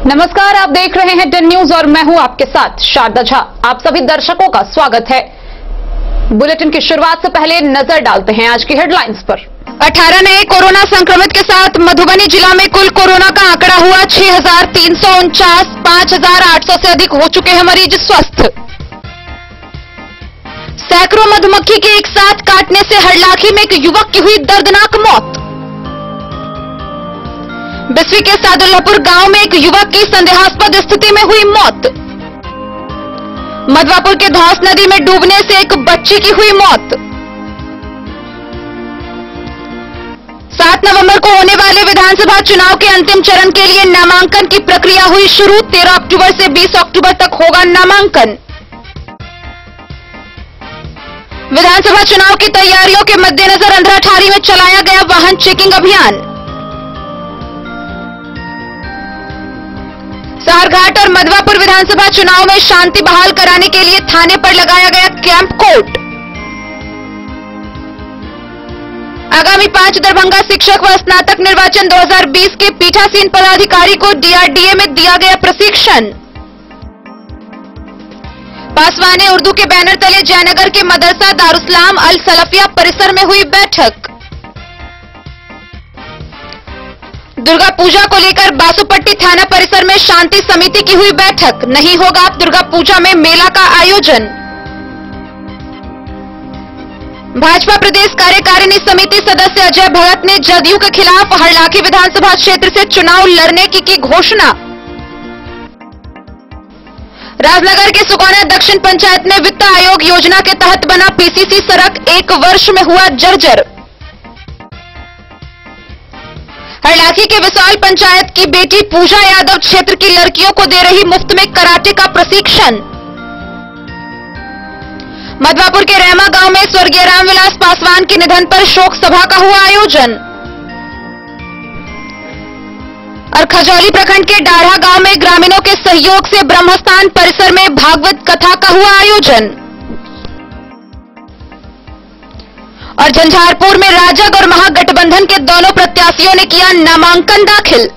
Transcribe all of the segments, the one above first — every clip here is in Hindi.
नमस्कार, आप देख रहे हैं 10 न्यूज और मैं हूं आपके साथ शारदा झा। आप सभी दर्शकों का स्वागत है। बुलेटिन की शुरुआत से पहले नजर डालते हैं आज की हेडलाइंस पर। 18 नए कोरोना संक्रमित के साथ मधुबनी जिला में कुल कोरोना का आंकड़ा हुआ 6,349। 5,800 से अधिक हो चुके हैं मरीज स्वस्थ। सैकड़ों मधुमक्खी के एक साथ काटने से हरलाखी में एक युवक की हुई दर्दनाक मौत। बिस्वी के सादुल्लापुर गांव में एक युवक की संदेहास्पद स्थिति में हुई मौत। मधवापुर के धौस नदी में डूबने से एक बच्ची की हुई मौत। 7 नवंबर को होने वाले विधानसभा चुनाव के अंतिम चरण के लिए नामांकन की प्रक्रिया हुई शुरू। 13 अक्टूबर से 20 अक्टूबर तक होगा नामांकन। विधानसभा चुनाव की तैयारियों के मद्देनजर अंधराठारी में चलाया गया वाहन चेकिंग अभियान। सारघाट और मधवापुर विधानसभा चुनाव में शांति बहाल कराने के लिए थाने पर लगाया गया कैंप कोर्ट। आगामी 5 दरभंगा शिक्षक व स्नातक निर्वाचन 2020 के पीठासीन पदाधिकारी को डीआरडीए में दिया गया प्रशिक्षण। पासवाने उर्दू के बैनर तले जयनगर के मदरसा दारुस्सलाम अल सलफिया परिसर में हुई बैठक। दुर्गा पूजा को लेकर बासुपट्टी थाना परिसर में शांति समिति की हुई बैठक। नहीं होगा दुर्गा पूजा में मेला का आयोजन। भाजपा प्रदेश कार्यकारिणी समिति सदस्य अजय भगत ने जदयू के खिलाफ हरलाखी विधानसभा क्षेत्र से चुनाव लड़ने की घोषणा। राजनगर के सुगौना दक्षिण पंचायत में वित्त आयोग योजना के तहत बना पीसीसी सड़क 1 वर्ष में हुआ जर्जर। हरलाखी के विशाल पंचायत की बेटी पूजा यादव क्षेत्र की लड़कियों को दे रही मुफ्त में कराटे का प्रशिक्षण। मधवापुर के रहमा गांव में स्वर्गीय रामविलास पासवान के निधन पर शोक सभा का हुआ आयोजन। और खजौली प्रखंड के डाढ़ा गांव में ग्रामीणों के सहयोग से ब्रह्मस्थान परिसर में भागवत कथा का हुआ आयोजन। और झंझारपुर में राजग और महागठबंधन के दोनों प्रत्याशियों ने किया नामांकन दाखिल।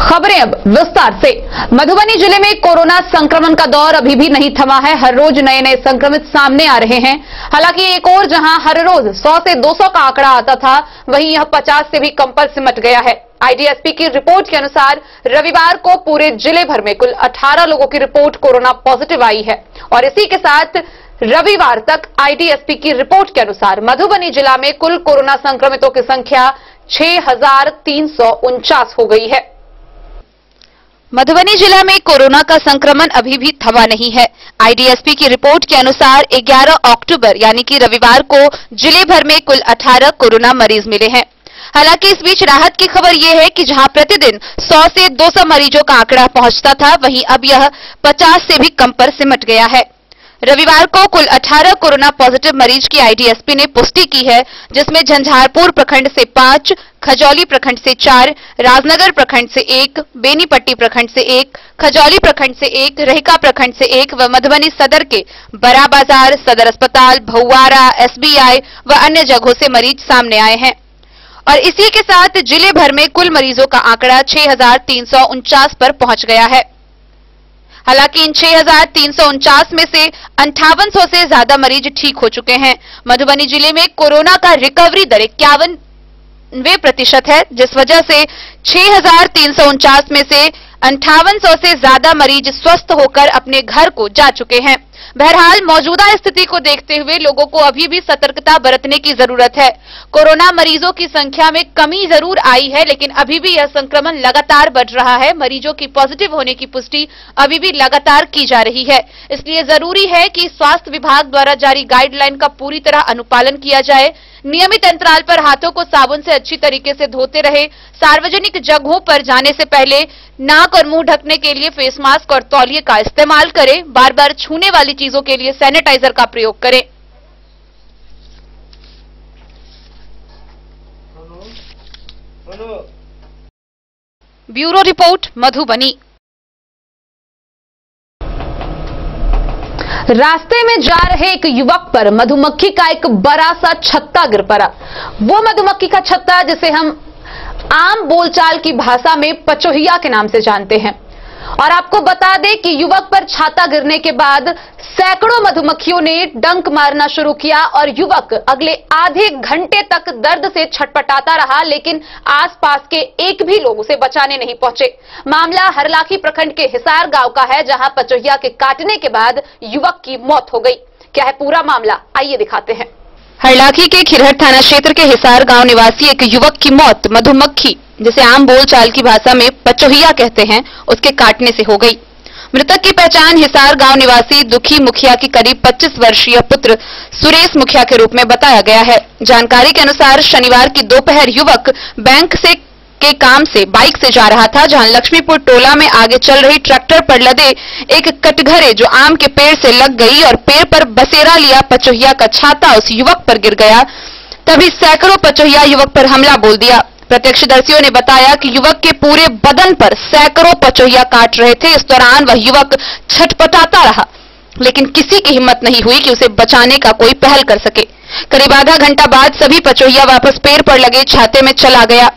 खबरें अब विस्तार से। मधुबनी जिले में कोरोना संक्रमण का दौर अभी भी नहीं थमा है। हर रोज नए नए संक्रमित सामने आ रहे हैं। हालांकि एक और जहां हर रोज 100 से 200 का आंकड़ा आता था, वहीं यह 50 से भी कम पर सिमट गया है। आईडीएसपी की रिपोर्ट के अनुसार रविवार को पूरे जिले भर में कुल 18 लोगों की रिपोर्ट कोरोना पॉजिटिव आई है। और इसी के साथ रविवार तक आईडीएसपी की रिपोर्ट के अनुसार मधुबनी जिला में कुल कोरोना संक्रमितों की संख्या 6,349 हो गई है। मधुबनी जिला में कोरोना का संक्रमण अभी भी थमा नहीं है। आईडीएसपी की रिपोर्ट के अनुसार 11 अक्टूबर यानी कि रविवार को जिले भर में कुल 18 कोरोना मरीज मिले हैं। हालांकि इस बीच राहत की खबर यह है कि जहां प्रतिदिन 100 से 200 मरीजों का आंकड़ा पहुंचता था, वहीं अब यह 50 से भी कम पर सिमट गया है। रविवार को कुल 18 कोरोना पॉजिटिव मरीज की आईडीएसपी ने पुष्टि की है, जिसमें झंझारपुर प्रखंड से 5, खजौली प्रखंड से 4, राजनगर प्रखंड से 1, बेनीपट्टी प्रखंड से 1, खजौली प्रखंड से 1, रहका प्रखंड से 1 व मधुबनी सदर के बड़ा बाजार, सदर अस्पताल, भौवारा, एसबीआई व अन्य जगहों से मरीज सामने आए हैं। और इसी के साथ जिले भर में कुल मरीजों का आंकड़ा 6,349 पर पहुंच गया है। हालांकि इन 6,349 में से 5800 से ज्यादा मरीज ठीक हो चुके हैं। मधुबनी जिले में कोरोना का रिकवरी दर 51% है, जिस वजह से 6,349 में से 5800 से ज्यादा मरीज स्वस्थ होकर अपने घर को जा चुके हैं। बहरहाल मौजूदा स्थिति को देखते हुए लोगों को अभी भी सतर्कता बरतने की जरूरत है। कोरोना मरीजों की संख्या में कमी जरूर आई है, लेकिन अभी भी यह संक्रमण लगातार बढ़ रहा है। मरीजों की पॉजिटिव होने की पुष्टि अभी भी लगातार की जा रही है। इसलिए जरूरी है कि स्वास्थ्य विभाग द्वारा जारी गाइडलाइन का पूरी तरह अनुपालन किया जाए। नियमित अंतराल पर हाथों को साबुन से अच्छी तरीके से धोते रहे। सार्वजनिक जगहों पर जाने से पहले नाक और मुंह ढकने के लिए फेस मास्क और तौलिए का इस्तेमाल करें। बार बार छूने वाली चीजों के लिए सैनिटाइजर का प्रयोग करें। Bureau report, Madhubani. रास्ते में जा रहे एक युवक पर मधुमक्खी का एक बड़ा सा छत्ता गिर पड़ा। वो मधुमक्खी का छत्ता जिसे हम आम बोलचाल की भाषा में पचोहिया के नाम से जानते हैं। और आपको बता दें कि युवक पर छाता गिरने के बाद सैकड़ों मधुमक्खियों ने डंक मारना शुरू किया और युवक अगले आधे घंटे तक दर्द से छटपटाता रहा, लेकिन आसपास के एक भी लोग उसे बचाने नहीं पहुंचे। मामला हरलाखी प्रखंड के हिसार गांव का है, जहां पचोहिया के काटने के बाद युवक की मौत हो गई। क्या है पूरा मामला, आइए दिखाते हैं। हरलाखी के खिरहट थाना क्षेत्र के हिसार गांव निवासी एक युवक की मौत मधुमक्खी, जिसे आम बोलचाल की भाषा में पचोहिया कहते हैं, उसके काटने से हो गई। मृतक की पहचान हिसार गांव निवासी दुखी मुखिया की करीब 25 वर्षीय पुत्र सुरेश मुखिया के रूप में बताया गया है। जानकारी के अनुसार शनिवार की दोपहर युवक बैंक के काम से बाइक से जा रहा था, जहां लक्ष्मीपुर टोला में आगे चल रही ट्रैक्टर पर लदे एक कटघरे जो आम के पेड़ से लग गई और पेड़ पर बसेरा लिया पचोहिया का छाता उस युवक पर गिर गया। तभी सैकड़ों पचोहिया युवक पर हमला बोल दिया। प्रत्यक्षदर्शियों ने बताया कि युवक के पूरे बदन पर सैकड़ों पचोहिया काट रहे थे। इस दौरान वह युवक छटपटाता रहा, लेकिन किसी की हिम्मत नहीं हुई कि उसे बचाने का कोई पहल कर सके। करीब आधा घंटा बाद सभी पचोहिया वापस पेड़ पर लगे छाते में चला गया।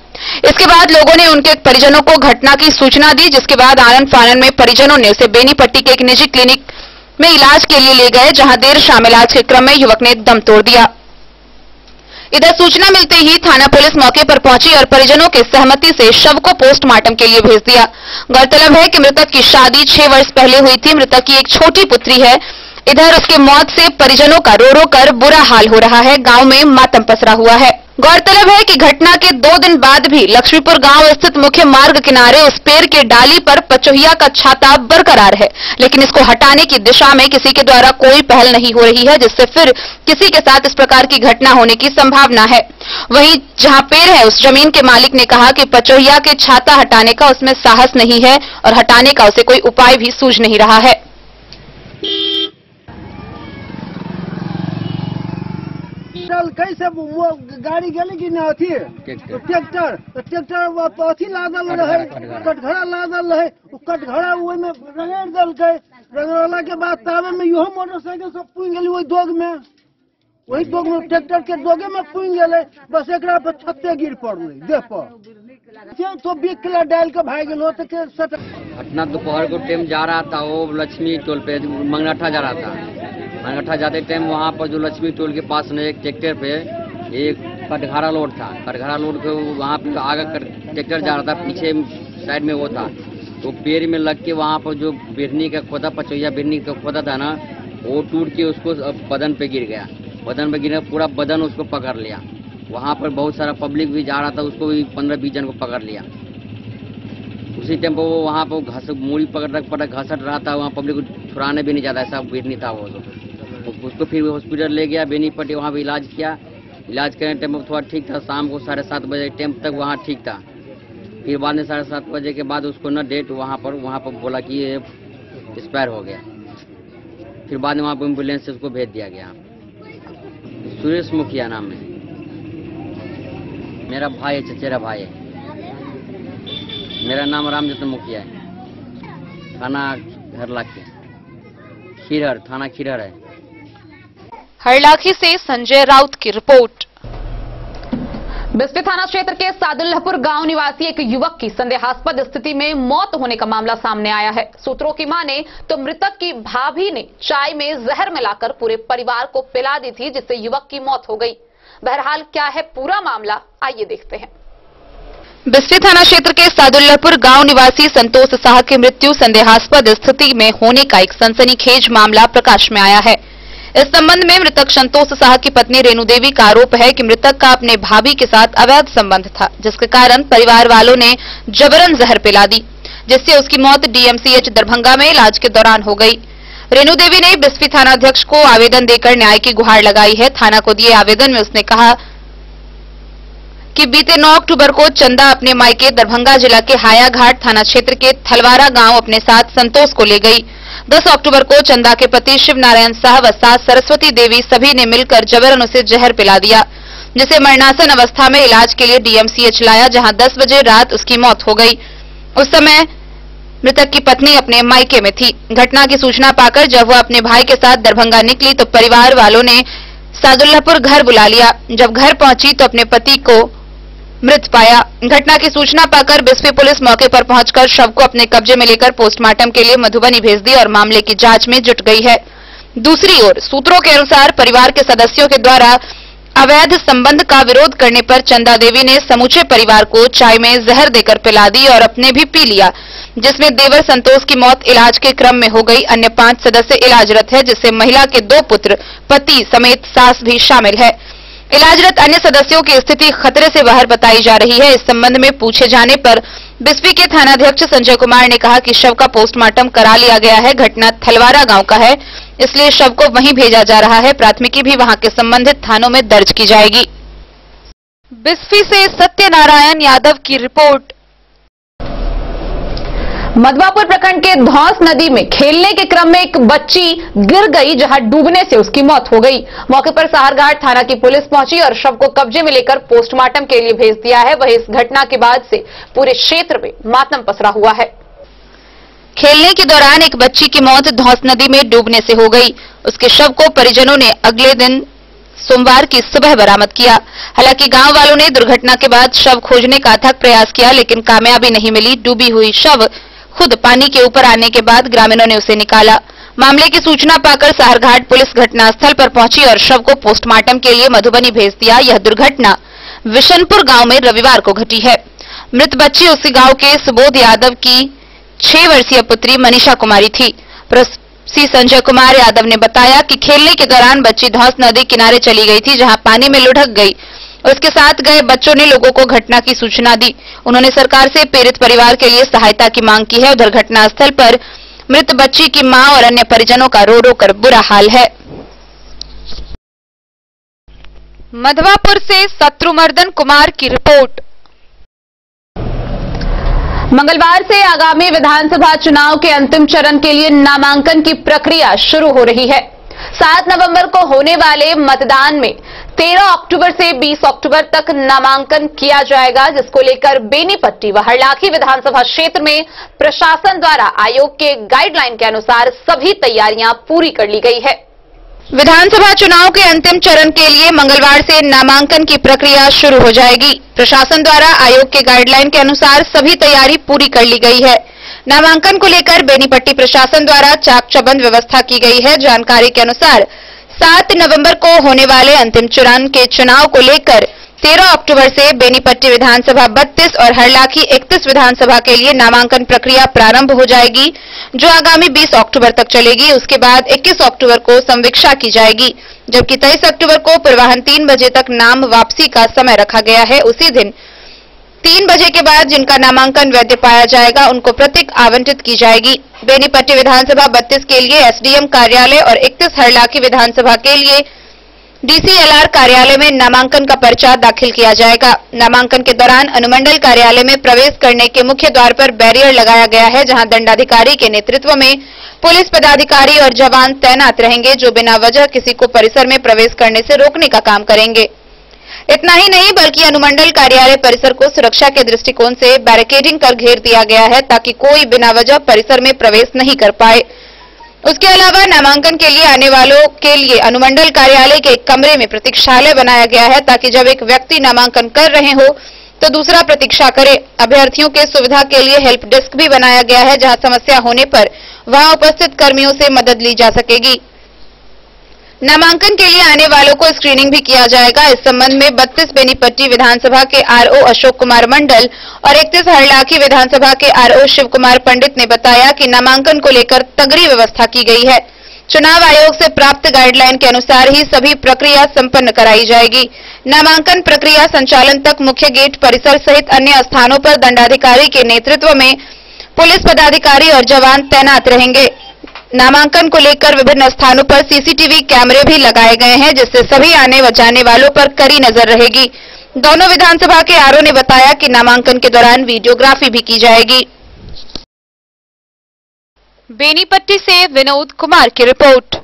इसके बाद लोगों ने उनके परिजनों को घटना की सूचना दी, जिसके बाद आनंद फानन में परिजनों ने उसे बेनीपट्टी के एक निजी क्लिनिक में इलाज के लिए ले गए, जहां देर शाम इलाज के क्रम में युवक ने दम तोड़ दिया। इधर सूचना मिलते ही थाना पुलिस मौके पर पहुंची और परिजनों के सहमति से शव को पोस्टमार्टम के लिए भेज दिया। गौरतलब है कि मृतक की शादी 6 वर्ष पहले हुई थी। मृतक की एक छोटी पुत्री है। इधर उसके मौत से परिजनों का रो रो कर बुरा हाल हो रहा है। गांव में मातम पसरा हुआ है। गौरतलब है कि घटना के 2 दिन बाद भी लक्ष्मीपुर गांव स्थित मुख्य मार्ग किनारे उस पेड़ के डाली पर पचोहिया का छाता बरकरार है, लेकिन इसको हटाने की दिशा में किसी के द्वारा कोई पहल नहीं हो रही है, जिससे फिर किसी के साथ इस प्रकार की घटना होने की संभावना है। वहीं जहां पेड़ है उस जमीन के मालिक ने कहा कि पचोहिया के छाता हटाने का उसमें साहस नहीं है और हटाने का उसे कोई उपाय भी सूझ नहीं रहा है। कैसे गाड़ी गेली कि नहीं अथी ट्रैक्टर अथी लादल रहे, कटघरा लादल रहे, कटघरा में रगड़ दलकै। रगड़ला के बाद तावे में इहो मोटरसाइकिल सब पुंग गेली वही दोग में ट्रैक्टर के दोगे में पुंग गेले। बस एकरा पर छत्ते गिर पड़ले देह पर, तो 20 किलो डाल के भाग गेलो। तो घटना दोपहर को टाइम जा रहा था, वो लक्ष्मी टोल पे मंगनाठा जा रहा था। मंगनाठा जाते टाइम वहाँ पर जो लक्ष्मी टोल के पास में एक ट्रैक्टर पे एक कटघरा लोड था। कटघरा लोड के वहाँ पे आगे ट्रैक्टर जा रहा था, पीछे साइड में वो था, तो पेड़ में लग के वहाँ पर जो बिरनी का खोदा, पचोहिया बिरनी का खोदा था ना, वो टूट के उसको बदन पे गिर गया। बदन पे गिरा, पूरा बदन उसको पकड़ लिया। वहाँ पर बहुत सारा पब्लिक भी जा रहा था, उसको भी 15-20 जन को पकड़ लिया। उसी टाइम पर वो वहाँ पर मूली पकड़ घसट रहा था। वहाँ पब्लिक को छुड़ाने भी नहीं जाता, ऐसा बिरनी था वो। उसको फिर हॉस्पिटल ले गया बेनीपट्टी, वहाँ भी इलाज किया। इलाज करने टाइम थोड़ा ठीक था। शाम को 7:30 बजे टाइम तक वहाँ ठीक था। फिर बाद में 7:30 बजे के बाद उसको न डेट वहाँ पर बोला कि ये एक्सपायर हो गया। फिर बाद में वहाँ पर एम्बुलेंस से उसको भेज दिया गया। सुरेश मुखिया नाम है, मेरा भाई है, चचेरा भाई है। मेरा नाम रामजतन मुखिया है, थाना हरलाखी, खिरहर थाना खिरहर है। हरलाखी से संजय राउत की रिपोर्ट। बिस्फी थाना क्षेत्र के सादुल्लापुर गांव निवासी एक युवक की संदेहास्पद स्थिति में मौत होने का मामला सामने आया है। सूत्रों की माने तो मृतक की भाभी ने चाय में जहर मिलाकर पूरे परिवार को पिला दी थी, जिससे युवक की मौत हो गई। बहरहाल क्या है पूरा मामला, आइए देखते हैं। बिस्फी थाना क्षेत्र के सादुल्लापुर गांव निवासी संतोष साह की मृत्यु संदेहास्पद स्थिति में होने का एक सनसनीखेज मामला प्रकाश में आया है। इस संबंध में मृतक संतोष साह की पत्नी रेणु देवी का आरोप है कि मृतक का अपने भाभी के साथ अवैध संबंध था, जिसके कारण परिवार वालों ने जबरन जहर पिला दी, जिससे उसकी मौत डीएमसीएच दरभंगा में इलाज के दौरान हो गई। रेणु देवी ने बिस्फी थानाध्यक्ष को आवेदन देकर न्याय की गुहार लगाई है। थाना को दिए आवेदन में उसने कहा कि बीते 9 अक्टूबर को चंदा अपने मायके दरभंगा जिला के हायाघाट थाना क्षेत्र के थलवारा गांव अपने साथ संतोष को ले गई। 10 अक्टूबर को चंदा के पति शिव नारायण साह व सास सरस्वती देवी सभी ने मिलकर जबरन उसे जहर पिला दिया, जिसे मरणासन अवस्था में इलाज के लिए डीएमसीएच लाया, जहां 10 बजे रात उसकी मौत हो गई। उस समय मृतक की पत्नी अपने मायके में थी। घटना की सूचना पाकर जब वह अपने भाई के साथ दरभंगा निकली तो परिवार वालों ने सादुल्लापुर घर बुला लिया। जब घर पहुंची तो अपने पति को मृत पाया। घटना की सूचना पाकर बिस्फी पुलिस मौके पर पहुंचकर शव को अपने कब्जे में लेकर पोस्टमार्टम के लिए मधुबनी भेज दी और मामले की जांच में जुट गई है। दूसरी ओर सूत्रों के अनुसार परिवार के सदस्यों के द्वारा अवैध संबंध का विरोध करने पर चंदा देवी ने समूचे परिवार को चाय में जहर देकर पिला दी और अपने भी पी लिया, जिसमें देवर संतोष की मौत इलाज के क्रम में हो गई। अन्य 5 सदस्य इलाजरत है, जिससे महिला के 2 पुत्र, पति समेत सास भी शामिल है। इलाजरत अन्य सदस्यों की स्थिति खतरे से बाहर बताई जा रही है। इस संबंध में पूछे जाने पर बिस्फी के थानाध्यक्ष संजय कुमार ने कहा कि शव का पोस्टमार्टम करा लिया गया है। घटना थलवारा गांव का है, इसलिए शव को वहीं भेजा जा रहा है। प्राथमिकी भी वहां के संबंधित थानों में दर्ज की जाएगी। बिस्फी से सत्यनारायण यादव की रिपोर्ट। मधवापुर प्रखंड के धौंस नदी में खेलने के क्रम में एक बच्ची गिर गई, जहां डूबने से उसकी मौत हो गई। मौके पर साहरघाट थाना की पुलिस पहुंची और शव को कब्जे में लेकर पोस्टमार्टम के लिए भेज दिया है। वहीं इस घटना के बाद से पूरे क्षेत्र में मातम पसरा हुआ है। खेलने के दौरान एक बच्ची की मौत धौंस नदी में डूबने से हो गई। उसके शव को परिजनों ने अगले दिन सोमवार की सुबह बरामद किया। हालांकि गांव वालों ने दुर्घटना के बाद शव खोजने का अथक प्रयास किया, लेकिन कामयाबी नहीं मिली। डूबी हुई शव खुद पानी के ऊपर आने के बाद ग्रामीणों ने उसे निकाला। मामले की सूचना पाकर साहरघाट पुलिस घटनास्थल पर पहुंची और शव को पोस्टमार्टम के लिए मधुबनी भेज दिया। यह दुर्घटना विशनपुर गांव में रविवार को घटी है। मृत बच्ची उसी गांव के सुबोध यादव की 6 वर्षीय पुत्री मनीषा कुमारी थी। प्रसी संजय कुमार यादव ने बताया कि खेलने के दौरान बच्ची धौंस नदी किनारे चली गई थी, जहां पानी में लुढ़क गई। उसके साथ गए बच्चों ने लोगों को घटना की सूचना दी। उन्होंने सरकार से पीड़ित परिवार के लिए सहायता की मांग की है। उधर घटनास्थल पर मृत बच्ची की मां और अन्य परिजनों का रो रो कर बुरा हाल है। मधवापुर से शत्रुमर्दन कुमार की रिपोर्ट। मंगलवार से आगामी विधानसभा चुनाव के अंतिम चरण के लिए नामांकन की प्रक्रिया शुरू हो रही है। 7 नवंबर को होने वाले मतदान में 13 अक्टूबर से 20 अक्टूबर तक नामांकन किया जाएगा, जिसको लेकर बेनीपट्टी व हरलाखी विधानसभा क्षेत्र में प्रशासन द्वारा आयोग के गाइडलाइन के अनुसार सभी तैयारियां पूरी कर ली गई है। विधानसभा चुनाव के अंतिम चरण के लिए मंगलवार से नामांकन की प्रक्रिया शुरू हो जाएगी। प्रशासन द्वारा आयोग के गाइडलाइन के अनुसार सभी तैयारी पूरी कर ली गई है। नामांकन को लेकर बेनीपट्टी प्रशासन द्वारा चाक चौबंद व्यवस्था की गई है। जानकारी के अनुसार 7 नवंबर को होने वाले अंतिम चरण के चुनाव को लेकर 13 अक्टूबर से बेनीपट्टी विधानसभा 32 और हरलाखी 31 विधानसभा के लिए नामांकन प्रक्रिया प्रारंभ हो जाएगी, जो आगामी 20 अक्टूबर तक चलेगी। उसके बाद 21 अक्टूबर को संवीक्षा की जाएगी, जबकि 23 अक्टूबर को पूर्वाह्न 3 बजे तक नाम वापसी का समय रखा गया है। उसी दिन 3 बजे के बाद जिनका नामांकन वैध पाया जाएगा, उनको प्रतीक आवंटित की जाएगी। बेनीपट्टी विधानसभा 32 के लिए एसडीएम कार्यालय और 31 हरलाखी विधानसभा के लिए डीसीएलआर कार्यालय में नामांकन का पर्चा दाखिल किया जाएगा। नामांकन के दौरान अनुमंडल कार्यालय में प्रवेश करने के मुख्य द्वार पर बैरियर लगाया गया है, जहां दंडाधिकारी के नेतृत्व में पुलिस पदाधिकारी और जवान तैनात रहेंगे, जो बिना वजह किसी को परिसर में प्रवेश करने से रोकने का काम करेंगे। इतना ही नहीं, बल्कि अनुमंडल कार्यालय परिसर को सुरक्षा के दृष्टिकोण से बैरिकेडिंग कर घेर दिया गया है, ताकि कोई बिना वजह परिसर में प्रवेश नहीं कर पाए। उसके अलावा नामांकन के लिए आने वालों के लिए अनुमंडल कार्यालय के एक कमरे में प्रतीक्षालय बनाया गया है, ताकि जब एक व्यक्ति नामांकन कर रहे हो तो दूसरा प्रतीक्षा करे। अभ्यर्थियों के सुविधा के लिए हेल्प डेस्क भी बनाया गया है, जहां समस्या होने पर वहां उपस्थित कर्मियों से मदद ली जा सकेगी। नामांकन के लिए आने वालों को स्क्रीनिंग भी किया जाएगा। इस संबंध में 32 बेनीपट्टी विधानसभा के आरओ अशोक कुमार मंडल और 31 हरलाखी विधानसभा के आरओ शिव कुमार पंडित ने बताया कि नामांकन को लेकर तगड़ी व्यवस्था की गई है। चुनाव आयोग से प्राप्त गाइडलाइन के अनुसार ही सभी प्रक्रिया संपन्न कराई जाएगी। नामांकन प्रक्रिया संचालन तक मुख्य गेट परिसर सहित अन्य स्थानों पर दंडाधिकारी के नेतृत्व में पुलिस पदाधिकारी और जवान तैनात रहेंगे। नामांकन को लेकर विभिन्न स्थानों पर सीसीटीवी कैमरे भी लगाए गए हैं, जिससे सभी आने व जाने वालों पर कड़ी नजर रहेगी। दोनों विधानसभा के आरओ ने बताया कि नामांकन के दौरान वीडियोग्राफी भी की जाएगी। बेनीपट्टी से विनोद कुमार की रिपोर्ट।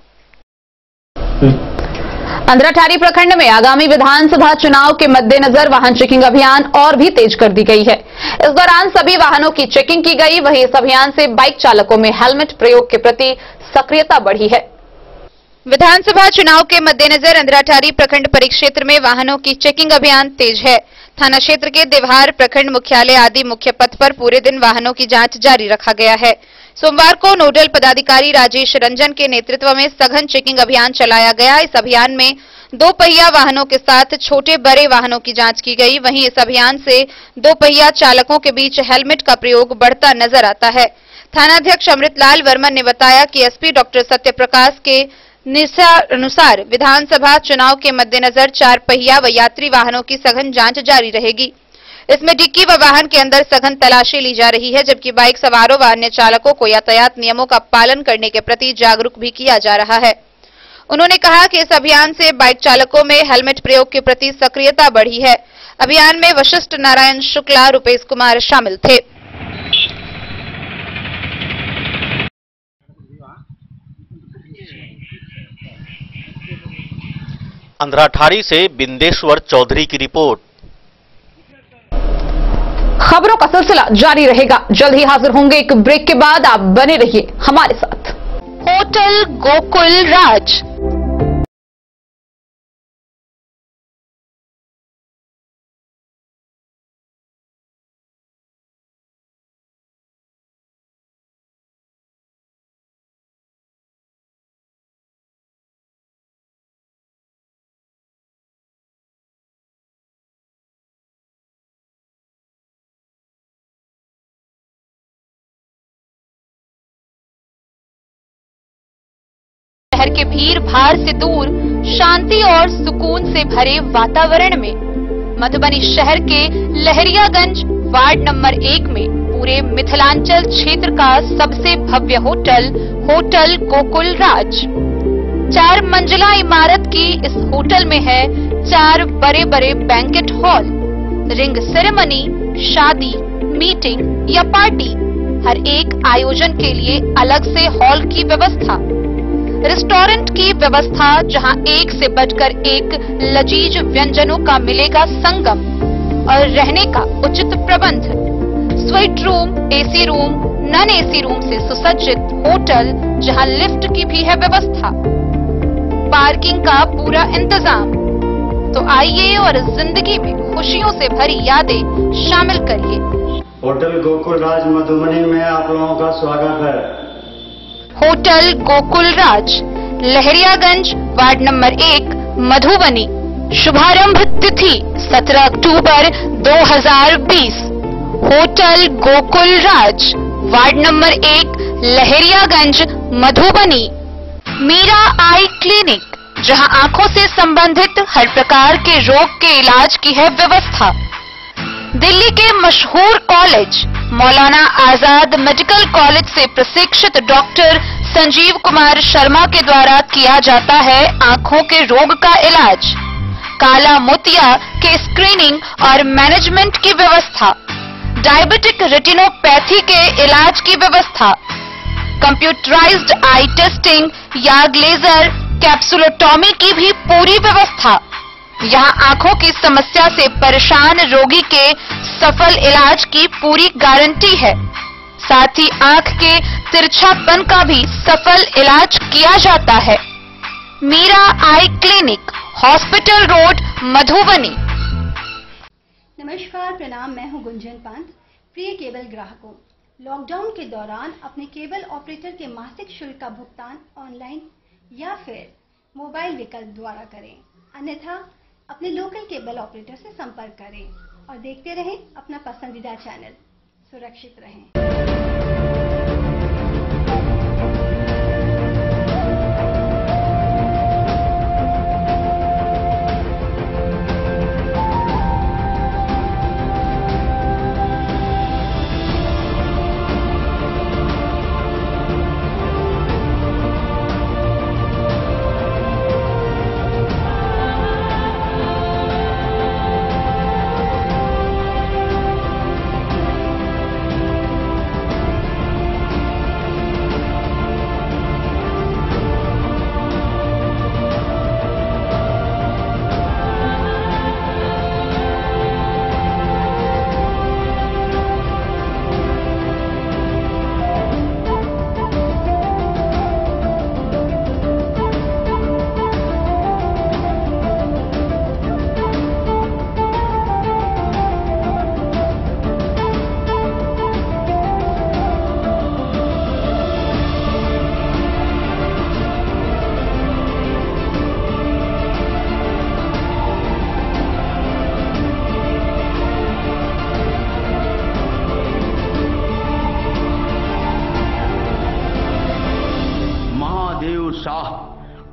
अंधराठारी प्रखंड में आगामी विधानसभा चुनाव के मद्देनजर वाहन चेकिंग अभियान और भी तेज कर दी गई है। इस दौरान सभी वाहनों की चेकिंग की गई। वहीं इस अभियान से बाइक चालकों में हेलमेट प्रयोग के प्रति सक्रियता बढ़ी है। विधानसभा चुनाव के मद्देनजर अंधराठारी प्रखंड परिक्षेत्र में वाहनों की चेकिंग अभियान तेज है। थाना क्षेत्र के देवहार प्रखंड मुख्यालय आदि मुख्य पथ पर पूरे दिन वाहनों की जांच जारी रखा गया है। सोमवार को नोडल पदाधिकारी राजेश रंजन के नेतृत्व में सघन चेकिंग अभियान चलाया गया। इस अभियान में 2 पहिया वाहनों के साथ छोटे बड़े वाहनों की जांच की गई। वहीं इस अभियान से 2 पहिया चालकों के बीच हेलमेट का प्रयोग बढ़ता नजर आता है। थानाध्यक्ष अमृतलाल वर्मन ने बताया कि एसपी डॉक्टर सत्यप्रकाश के अनुसार विधानसभा चुनाव के मद्देनजर 4 पहिया व यात्री वाहनों की सघन जांच जारी रहेगी। इसमें डिक्की व वाहन के अंदर सघन तलाशी ली जा रही है, जबकि बाइक सवारों व अन्य चालकों को यातायात नियमों का पालन करने के प्रति जागरूक भी किया जा रहा है। उन्होंने कहा कि इस अभियान से बाइक चालकों में हेलमेट प्रयोग के प्रति सक्रियता बढ़ी है। अभियान में वशिष्ठ नारायण शुक्ला, रुपेश कुमार शामिल थे। अंधराठारी से बिंदेश्वर चौधरी की रिपोर्ट। खबरों का सिलसिला जारी रहेगा। जल्द ही हाजिर होंगे एक ब्रेक के बाद। आप बने रहिए हमारे साथ। होटल गोकुल राज। शहर के भीड़ भाड़ से दूर शांति और सुकून से भरे वातावरण में मधुबनी शहर के लहरियागंज वार्ड नंबर 1 में पूरे मिथिलांचल क्षेत्र का सबसे भव्य होटल होटल गोकुल राज 4 मंजिला इमारत की इस होटल में है 4 बड़े बड़े बैंकेट हॉल, रिंग सेरेमनी, शादी, मीटिंग या पार्टी, हर एक आयोजन के लिए अलग से हॉल की व्यवस्था, रेस्टोरेंट की व्यवस्था जहां एक से बढ़कर एक लजीज व्यंजनों का मिलेगा संगम और रहने का उचित प्रबंध, suite room, AC room, non AC room से सुसज्जित होटल जहां लिफ्ट की भी है व्यवस्था, पार्किंग का पूरा इंतजाम। तो आइए और जिंदगी में खुशियों से भरी यादें शामिल करिए। होटल गोकुल राज मधुबनी में आप लोगों का स्वागत है। Hotel Gokul Raj, Lahariaganj, ward number 1, Madhubani. शुभारंभ तिथि 17 October 2020। Hotel Gokul Raj, ward number 1, Lahariaganj, Madhubani. Meera eye clinic, जहां आंखों से संबंधित हर प्रकार के रोग के इलाज की है व्यवस्था। दिल्ली के मशहूर college Maulana Azad medical college से प्रशिक्षित डॉक्टर संजीव कुमार शर्मा के द्वारा किया जाता है आंखों के रोग का इलाज, काला मोतिया के स्क्रीनिंग और मैनेजमेंट की व्यवस्था, डायबिटिक रेटिनोपैथी के इलाज की व्यवस्था, कंप्यूटराइज्ड आई टेस्टिंग या लेजर कैप्सुलोटॉमी की भी पूरी व्यवस्था। यहाँ आंखों की समस्या से परेशान रोगी के सफल इलाज की पूरी गारंटी है। साथ ही आंख के तिरछापन का भी सफल इलाज किया जाता है। Meera eye clinic, hospital road, Madhubani. नमस्कार, प्रणाम। मैं हूं गुंजन पंत। प्रिय केबल ग्राहकों, लॉकडाउन के दौरान अपने केबल ऑपरेटर के मासिक शुल्क का भुगतान ऑनलाइन या फिर मोबाइल विकल्प द्वारा करें, अन्यथा अपने लोकल केबल ऑपरेटर से संपर्क करें और देखते रहें अपना पसंदीदा चैनल। सुरक्षित रहें।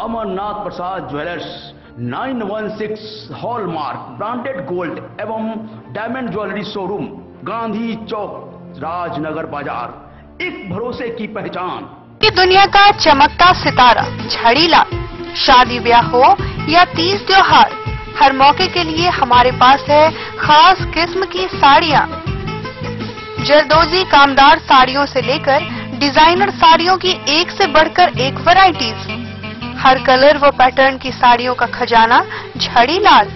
अमरनाथ प्रसाद ज्वेलर्स 916 हॉलमार्क ब्रांडेड गोल्ड एवं डायमंड ज्वेलरी शोरूम, गांधी चौक, राजनगर बाजार, एक भरोसे की पहचान। दुनिया का चमकता सितारा झड़ीलाल। शादी ब्याह हो या तीज त्योहार, हर मौके के लिए हमारे पास है खास किस्म की साड़ियाँ। जरदोजी कामदार साड़ियों से लेकर डिजाइनर साड़ियों की एक से बढ़कर एक वैरायटीज, हर कलर व पैटर्न की साड़ियों का खजाना झड़ीलाल।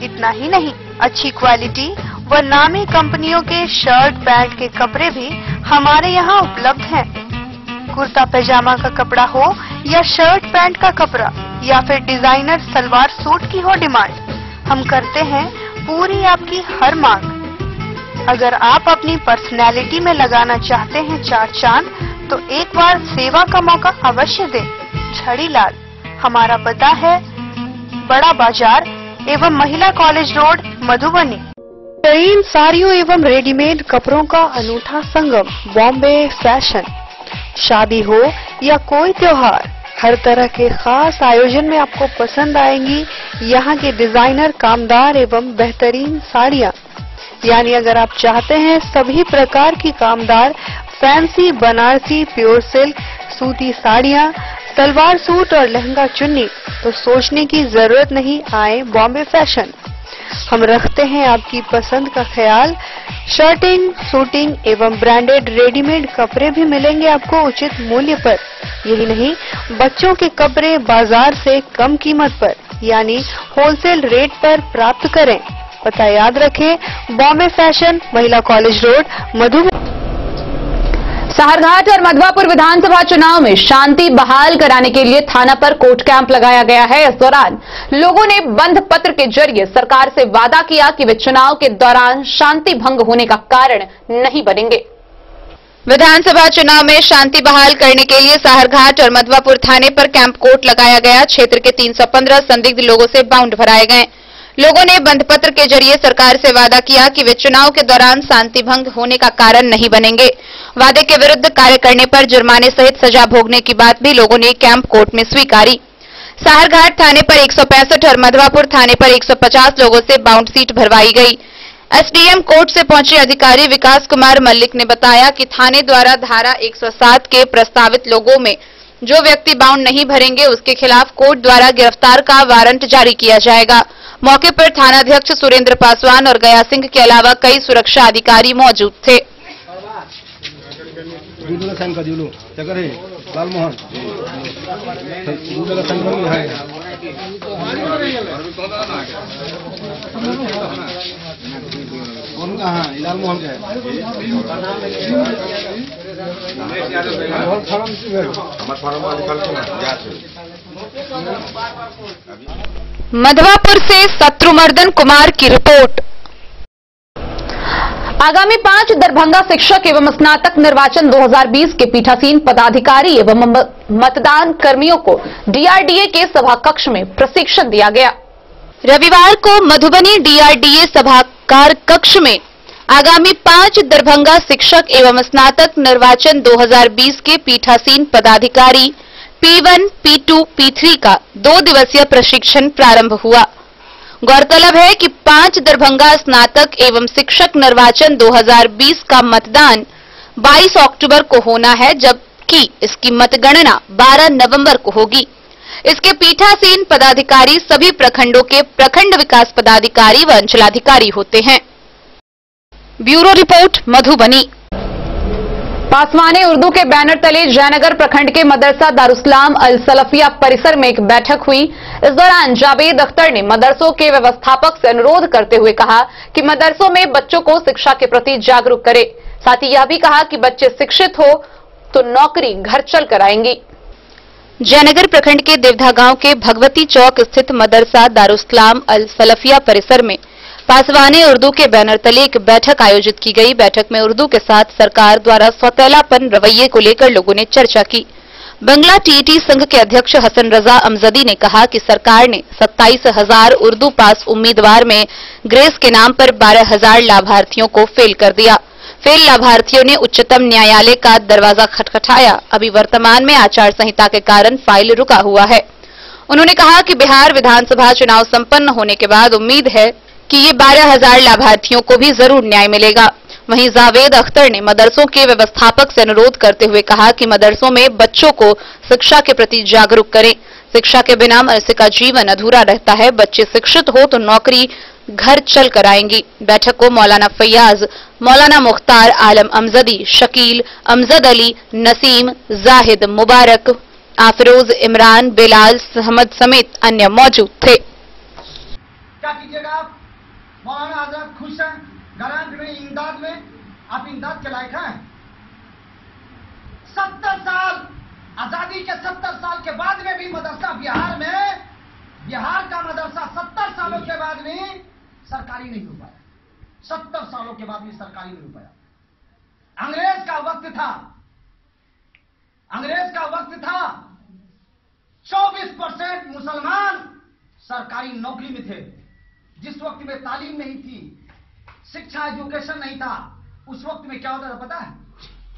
इतना ही नहीं, अच्छी क्वालिटी व नामी कंपनियों के शर्ट पैंट के कपड़े भी हमारे यहाँ उपलब्ध हैं। कुर्ता पैजामा का कपड़ा हो या शर्ट पैंट का कपड़ा या फिर डिजाइनर सलवार सूट की हो डिमांड, हम करते हैं पूरी आपकी हर मांग। अगर आप अपनी पर्सनैलिटी में लगाना चाहते हैं चार चांद, तो एक बार सेवा का मौका अवश्य दें। झड़ीलाल, हमारा पता है बड़ा बाजार एवं महिला कॉलेज रोड, मधुबनी। बेहतरीन साड़ियों एवं रेडीमेड कपड़ों का अनूठा संगम, बॉम्बे फैशन। शादी हो या कोई त्योहार, हर तरह के खास आयोजन में आपको पसंद आएंगी यहाँ के डिजाइनर कामदार एवं बेहतरीन साड़ियाँ। यानी अगर आप चाहते हैं सभी प्रकार की कामदार फैंसी बनारसी प्योर सिल्क सूती साड़ियाँ, सलवार सूट और लहंगा चुन्नी, तो सोचने की जरूरत नहीं, आए बॉम्बे फैशन। हम रखते हैं आपकी पसंद का ख्याल। शर्टिंग, सूटिंग एवं ब्रांडेड रेडीमेड कपड़े भी मिलेंगे आपको उचित मूल्य पर। यही नहीं, बच्चों के कपड़े बाजार से कम कीमत पर यानी होलसेल रेट पर प्राप्त करें। पता याद रखें, बॉम्बे फैशन, महिला कॉलेज रोड, मधुबनी। साहरघाट और मधवापुर विधानसभा चुनाव में शांति बहाल कराने के लिए थाना पर कोर्ट कैंप लगाया गया है। इस दौरान लोगों ने बंध पत्र के जरिए सरकार से वादा किया कि वे चुनाव के दौरान शांति भंग होने का कारण नहीं बनेंगे। विधानसभा चुनाव में शांति बहाल करने के लिए साहरघाट और मधवापुर थाने पर कैंप कोर्ट लगाया गया। क्षेत्र के 315 संदिग्ध लोगों से बाउंड भराए गए। लोगों ने बंध पत्र के जरिए सरकार से वादा किया कि वे चुनाव के दौरान शांति भंग होने का कारण नहीं बनेंगे। वादे के विरुद्ध कार्य करने पर जुर्माने सहित सजा भोगने की बात भी लोगों ने कैंप कोर्ट में स्वीकारी। साहरघाट थाने पर 165 और मधवापुर थाने पर 150 लोगों से बाउंड सीट भरवाई गई। एसडीएम कोर्ट से पहुंचे अधिकारी विकास कुमार मल्लिक ने बताया कि थाने द्वारा धारा 107 के प्रस्तावित लोगों में जो व्यक्ति बाउंड नहीं भरेंगे उसके खिलाफ कोर्ट द्वारा गिरफ्तार का वारंट जारी किया जाएगा। मौके पर थानाध्यक्ष सुरेंद्र पासवान और गया सिंह के अलावा कई सुरक्षा अधिकारी मौजूद थे। मधवापुर से शत्रुमर्दन कुमार की रिपोर्ट। आगामी 5 दरभंगा शिक्षक एवं स्नातक निर्वाचन 2020 के पीठासीन पदाधिकारी एवं मतदान कर्मियों को डीआरडीए के सभा कक्ष में प्रशिक्षण दिया गया। रविवार को मधुबनी डीआरडीए सभागार कक्ष में आगामी 5 दरभंगा शिक्षक एवं स्नातक निर्वाचन 2020 के पीठासीन पदाधिकारी P1, P2, P3 का 2 दिवसीय प्रशिक्षण प्रारंभ हुआ। गौरतलब है कि 5 दरभंगा स्नातक एवं शिक्षक निर्वाचन 2020 का मतदान 22 अक्टूबर को होना है, जबकि इसकी मतगणना 12 नवंबर को होगी। इसके पीठासीन पदाधिकारी सभी प्रखंडों के प्रखंड विकास पदाधिकारी व अंचलाधिकारी होते हैं। Bureau report, Madhubani. पासवाने उर्दू के बैनर तले जयनगर प्रखंड के मदरसा दारुस्सलाम अल सलफिया परिसर में एक बैठक हुई। इस दौरान जावेद अख्तर ने मदरसों के व्यवस्थापक से अनुरोध करते हुए कहा कि मदरसों में बच्चों को शिक्षा के प्रति जागरूक करे। साथ ही यह भी कहा कि बच्चे शिक्षित हो तो नौकरी घर चल कर आएंगी। जयनगर प्रखंड के देवधा गांव के भगवती चौक स्थित मदरसा दारुस्सलाम अल सलफिया परिसर में पासवाने उर्दू के बैनर तले एक बैठक आयोजित की गई। बैठक में उर्दू के साथ सरकार द्वारा सौतेलापन रवैये को लेकर लोगों ने चर्चा की। बंगला टीईटी संघ के अध्यक्ष हसन रजा अमजदी ने कहा कि सरकार ने 27,000 उर्दू पास उम्मीदवार में ग्रेस के नाम पर 12,000 लाभार्थियों को फेल कर दिया। फेल लाभार्थियों ने उच्चतम न्यायालय का दरवाजा खटखटाया। अभी वर्तमान में आचार संहिता के कारण फाइल रुका हुआ है। उन्होंने कहा कि बिहार विधानसभा चुनाव संपन्न होने के बाद उम्मीद है कि ये 12,000 लाभार्थियों को भी जरूर न्याय मिलेगा। वहीं जावेद अख्तर ने मदरसों के व्यवस्थापक से अनुरोध करते हुए कहा कि मदरसों में बच्चों को शिक्षा के प्रति जागरूक करें। शिक्षा के बिना मनुष्य का जीवन अधूरा रहता है। बच्चे शिक्षित हो तो नौकरी घर चल कर आएंगी। बैठक को मौलाना फैयाज, मौलाना मुख्तार आलम अमजदी, शकील, अमजद अली, नसीम, जाहिद, मुबारक, आफरोज, इमरान, बिलाल, सहमद समेत अन्य मौजूद थे। क्या कीजिएगा आप? मौलाना आजाद खुश हैं ग्रांट में, इमदाद में? आप इमदाद के लायक हैं? 70 साल आजादी के 70 साल के बाद में भी मदरसा बिहार का मदरसा 70 सालों के बाद भी सरकारी नहीं हो पाया। 70 सालों के बाद भी सरकारी नहीं हो पाया। अंग्रेज का वक्त था 24% मुसलमान सरकारी नौकरी में थे। जिस वक्त में तालीम नहीं थी, शिक्षा एजुकेशन नहीं था, उस वक्त में क्या होता था पता है?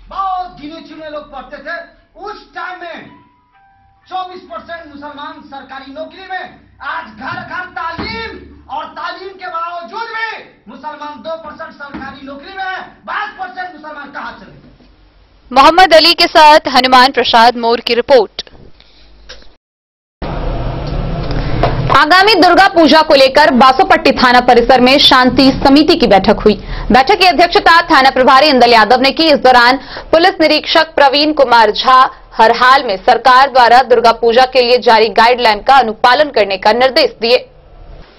बहुत गिने चुने लोग पढ़ते थे। उस टाइम में 24% मुसलमान सरकारी नौकरी में। आज घर घर तालीम, और तालीम के बावजूद भी मुसलमान 2% सरकारी नौकरी में है। 22% मुसलमान कहां चले गए? मोहम्मद अली के साथ हनुमान प्रसाद मोर की रिपोर्ट। आगामी दुर्गा पूजा को लेकर बासोपट्टी थाना परिसर में शांति समिति की बैठक हुई। बैठक की अध्यक्षता थाना प्रभारी इंदल यादव ने की। इस दौरान पुलिस निरीक्षक प्रवीण कुमार झा हर हाल में सरकार द्वारा दुर्गा पूजा के लिए जारी गाइडलाइन का अनुपालन करने का निर्देश दिए।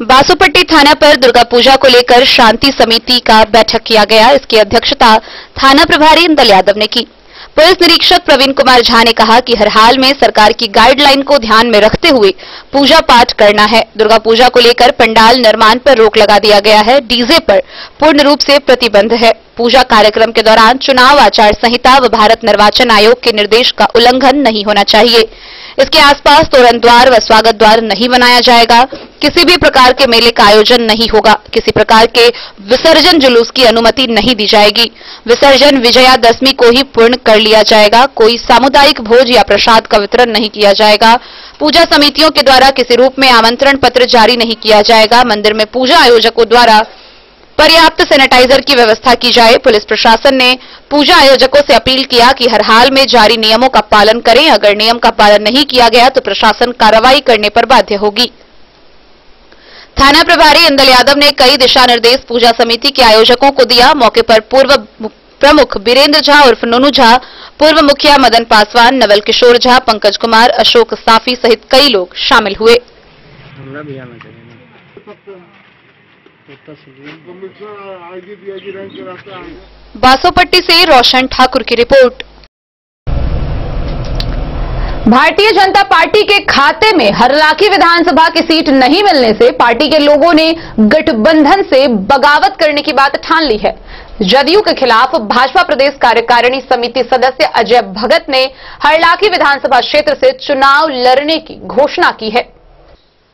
बासोपट्टी थाना पर दुर्गा पूजा को लेकर शांति समिति का बैठक किया गया। इसकी अध्यक्षता थाना प्रभारी इंदल यादव ने की। पुलिस निरीक्षक प्रवीण कुमार झा ने कहा कि हर हाल में सरकार की गाइडलाइन को ध्यान में रखते हुए पूजा पाठ करना है। दुर्गा पूजा को लेकर पंडाल निर्माण पर रोक लगा दिया गया है। डीजे पर पूर्ण रूप से प्रतिबंध है। पूजा कार्यक्रम के दौरान चुनाव आचार संहिता व भारत निर्वाचन आयोग के निर्देश का उल्लंघन नहीं होना चाहिए। इसके आसपास तोरण द्वार व स्वागत द्वार नहीं बनाया जाएगा। किसी भी प्रकार के मेले का आयोजन नहीं होगा। किसी प्रकार के विसर्जन जुलूस की अनुमति नहीं दी जाएगी। विसर्जन विजयादशमी को ही पूर्ण कर लिया जाएगा। कोई सामुदायिक भोज या प्रसाद का वितरण नहीं किया जाएगा। पूजा समितियों के द्वारा किसी रूप में आमंत्रण पत्र जारी नहीं किया जाएगा। मंदिर में पूजा आयोजकों द्वारा पर्याप्त सैनिटाइजर की व्यवस्था की जाए। पुलिस प्रशासन ने पूजा आयोजकों से अपील किया कि हर हाल में जारी नियमों का पालन करें। अगर नियम का पालन नहीं किया गया तो प्रशासन कार्रवाई करने पर बाध्य होगी। थाना प्रभारी इंदल यादव ने कई दिशा निर्देश पूजा समिति के आयोजकों को दिया। मौके पर पूर्व प्रमुख बीरेंद्र झा उर्फ नोनू झा, पूर्व मुखिया मदन पासवान, नवल किशोर झा, पंकज कुमार, अशोक साफी सहित कई लोग शामिल हुए। बासोपट्टी से रोशन ठाकुर की रिपोर्ट। भारतीय जनता पार्टी के खाते में हरलाखी विधानसभा की सीट नहीं मिलने से पार्टी के लोगों ने गठबंधन से बगावत करने की बात ठान ली है। जदयू के खिलाफ भाजपा प्रदेश कार्यकारिणी समिति सदस्य अजय भगत ने हरलाखी विधानसभा क्षेत्र से चुनाव लड़ने की घोषणा की है।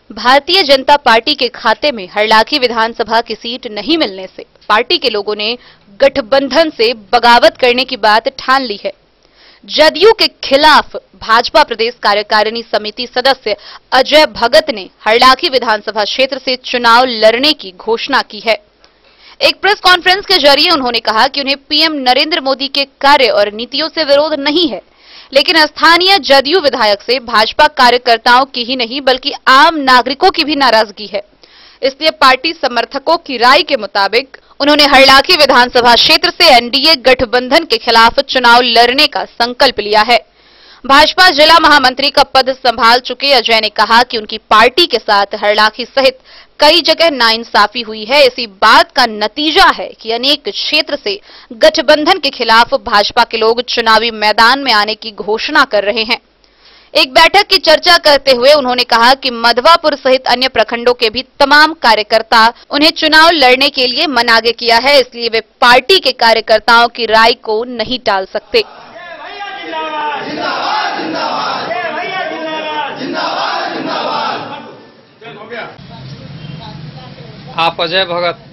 भारतीय जनता पार्टी के खाते में हरलाखी विधानसभा की सीट नहीं मिलने से पार्टी के लोगों ने गठबंधन से बगावत करने की बात ठान ली है। जदयू के खिलाफ भाजपा प्रदेश कार्यकारिणी समिति सदस्य अजय भगत ने हरलाखी विधानसभा क्षेत्र से चुनाव लड़ने की घोषणा की है। एक प्रेस कॉन्फ्रेंस के जरिए उन्होंने कहा कि उन्हें पीएम नरेंद्र मोदी के कार्य और नीतियों से विरोध नहीं है, लेकिन स्थानीय जदयू विधायक से भाजपा कार्यकर्ताओं की ही नहीं बल्कि आम नागरिकों की भी नाराजगी है। इसलिए पार्टी समर्थकों की राय के मुताबिक उन्होंने हरलाखी विधानसभा क्षेत्र से एनडीए गठबंधन के खिलाफ चुनाव लड़ने का संकल्प लिया है। भाजपा जिला महामंत्री का पद संभाल चुके अजय ने कहा कि उनकी पार्टी के साथ हरलाखी सहित कई जगह नाइंसाफी हुई है। इसी बात का नतीजा है कि अनेक क्षेत्र से गठबंधन के खिलाफ भाजपा के लोग चुनावी मैदान में आने की घोषणा कर रहे हैं। एक बैठक की चर्चा करते हुए उन्होंने कहा कि मधवापुर सहित अन्य प्रखंडों के भी तमाम कार्यकर्ता उन्हें चुनाव लड़ने के लिए मन आगे किया है, इसलिए वे पार्टी के कार्यकर्ताओं की राय को नहीं टाल सकते। आप अजय भगत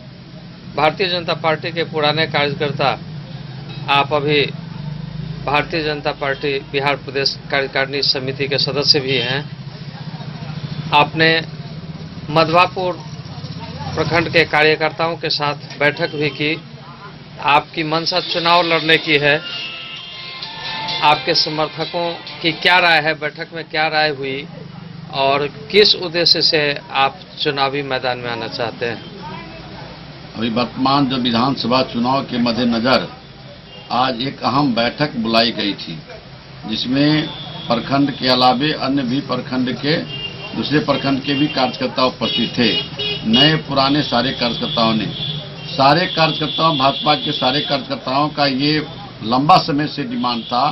भारतीय जनता पार्टी के पुराने कार्यकर्ता, आप अभी भारतीय जनता पार्टी बिहार प्रदेश कार्यकारिणी समिति के सदस्य भी हैं। आपने मधवापुर प्रखंड के कार्यकर्ताओं के साथ बैठक भी की। आपकी मंशा चुनाव लड़ने की है। आपके समर्थकों की क्या राय है, बैठक में क्या राय हुई और किस उद्देश्य से आप चुनावी मैदान में आना चाहते हैं? अभी वर्तमान जो विधानसभा चुनाव के मद्देनजर आज एक अहम बैठक बुलाई गई थी, जिसमें प्रखंड के अलावे अन्य भी प्रखंड के दूसरे प्रखंड के भी कार्यकर्ता उपस्थित थे। नए पुराने सारे कार्यकर्ताओं ने, सारे कार्यकर्ताओं, भाजपा के सारे कार्यकर्ताओं का ये लंबा समय से डिमांड था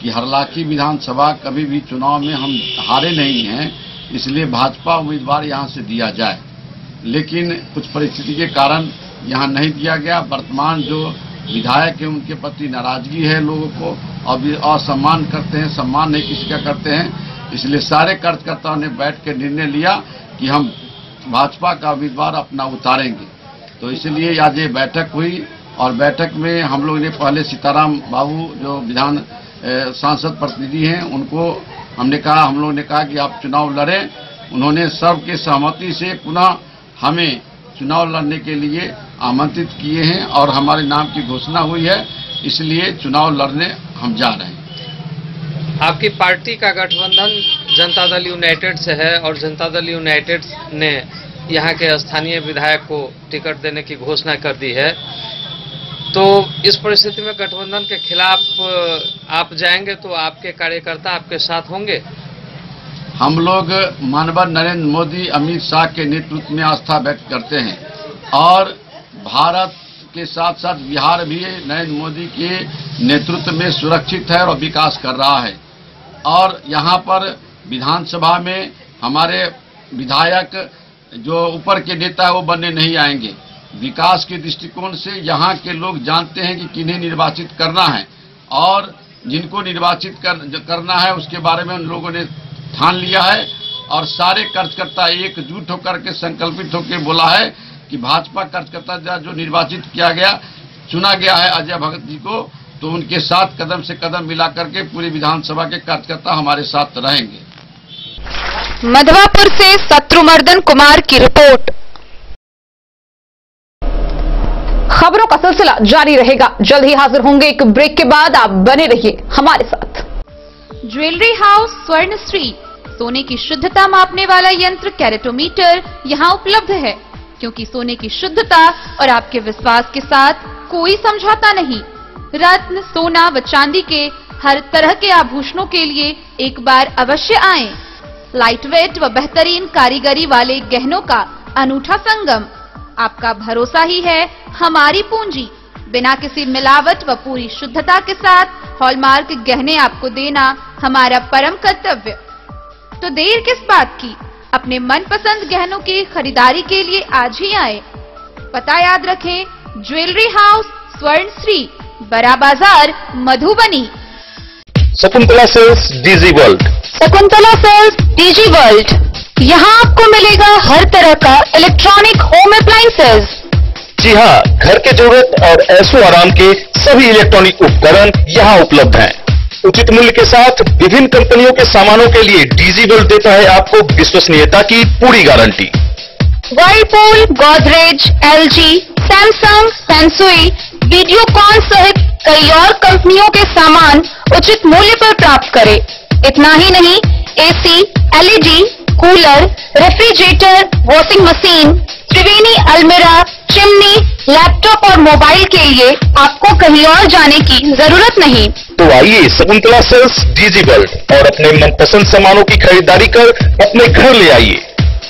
कि हरलाखी विधानसभा कभी भी चुनाव में हम हारे नहीं हैं, इसलिए भाजपा उम्मीदवार यहाँ से दिया जाए। लेकिन कुछ परिस्थिति के कारण यहाँ नहीं दिया गया। वर्तमान जो विधायक है उनके प्रति नाराजगी है लोगों को, और असम्मान करते हैं, सम्मान नहीं किसी का करते हैं। इसलिए सारे कार्यकर्ताओं ने बैठ के निर्णय लिया कि हम भाजपा का उम्मीदवार अपना उतारेंगे। तो इसलिए आज ये बैठक हुई और बैठक में हम लोग ने पहले सीताराम बाबू जो विधान सांसद प्रतिनिधि हैं उनको हमने कहा, हम लोगों ने कहा कि आप चुनाव लड़ें। उन्होंने सबके सहमति से पुनः हमें चुनाव लड़ने के लिए आमंत्रित किए हैं और हमारे नाम की घोषणा हुई है, इसलिए चुनाव लड़ने हम जा रहे हैं। आपकी पार्टी का गठबंधन जनता दल यूनाइटेड से है और जनता दल यूनाइटेड ने यहाँ के स्थानीय विधायक को टिकट देने की घोषणा कर दी है। तो इस परिस्थिति में गठबंधन के खिलाफ आप जाएंगे तो आपके कार्यकर्ता आपके साथ होंगे? हम लोग माननीय नरेंद्र मोदी, अमित शाह के नेतृत्व में आस्था व्यक्त करते हैं और भारत के साथ साथ बिहार भी नरेंद्र मोदी के नेतृत्व में सुरक्षित है और विकास कर रहा है। और यहाँ पर विधानसभा में हमारे विधायक जो ऊपर के नेता है वो बनने नहीं आएंगे। विकास के दृष्टिकोण से यहाँ के लोग जानते हैं कि किन्हें निर्वाचित करना है और जिनको निर्वाचित करना है उसके बारे में उन लोगों ने ठान लिया है और सारे कार्यकर्ता एकजुट होकर के संकल्पित होकर बोला है कि भाजपा कार्यकर्ता जो निर्वाचित किया गया, चुना गया है अजय भगत जी को, तो उनके साथ कदम से कदम मिलाकर के पूरी विधानसभा के कार्यकर्ता हमारे साथ रहेंगे। मधवापुर से शत्रुमर्दन कुमार की रिपोर्ट। खबरों का सिलसिला जारी रहेगा। जल्द ही हाजिर होंगे एक ब्रेक के बाद। आप बने रहिए हमारे साथ। ज्वेलरी हाउस स्वर्णश्री, सोने की शुद्धता मापने वाला यंत्र कैरेटोमीटर यहाँ उपलब्ध है, क्योंकि सोने की शुद्धता और आपके विश्वास के साथ कोई समझौता नहीं। रत्न, सोना व चांदी के हर तरह के आभूषणों के लिए एक बार अवश्य आएं। लाइट वेट व बेहतरीन कारीगरी वाले गहनों का अनूठा संगम। आपका भरोसा ही है हमारी पूंजी। बिना किसी मिलावट व पूरी शुद्धता के साथ हॉलमार्क गहने आपको देना हमारा परम कर्तव्य। तो देर किस बात की, अपने मनपसंद गहनों की खरीदारी के लिए आज ही आए। पता याद रखें, jewellery house Swarnashree, Bada Bazar, Madhubani. Shakuntala sales digi world. Shakuntala sales digi world, यहाँ आपको मिलेगा हर तरह का इलेक्ट्रॉनिक होम अप्लायंसेज। जी हाँ, घर के जरूरत और ऐशो आराम के सभी इलेक्ट्रॉनिक उपकरण यहाँ उपलब्ध हैं। उचित मूल्य के साथ विभिन्न कंपनियों के सामानों के लिए डीजी वर्ल्ड देता है आपको विश्वसनीयता की पूरी guarantee. Whirlpool, Godrej, LG, Samsung, Sansui, Videocon सहित कई और कंपनियों के सामान उचित मूल्य पर प्राप्त करें। इतना ही नहीं, AC, LED, cooler, refrigerator, washing machine, Triveni अलमीरा, चिमनी, लैपटॉप और मोबाइल के लिए आपको कहीं और जाने की जरूरत नहीं। तो आइए शकुंतला सेल्स डीजी वर्ल्ड और अपने मनपसंद सामानों की खरीदारी कर अपने घर ले आइए।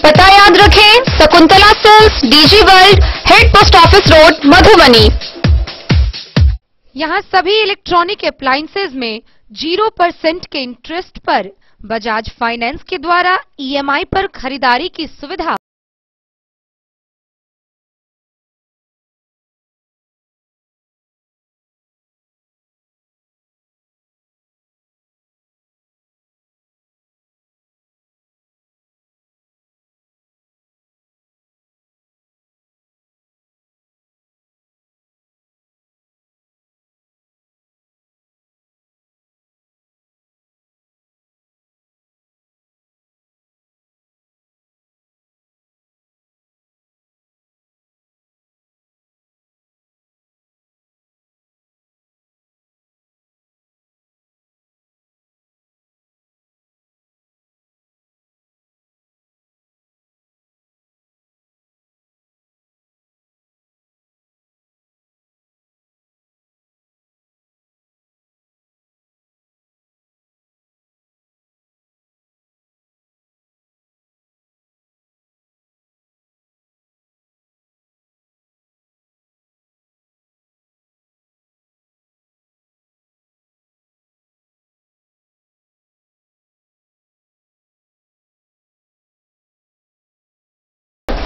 पता याद रखें, Shakuntala sales digi world, head post office road, Madhubani. यहाँ सभी इलेक्ट्रॉनिक अप्लायंसेज में 0% के इंटरेस्ट पर बजाज फाइनेंस के द्वारा ईएमआई पर खरीदारी की सुविधा।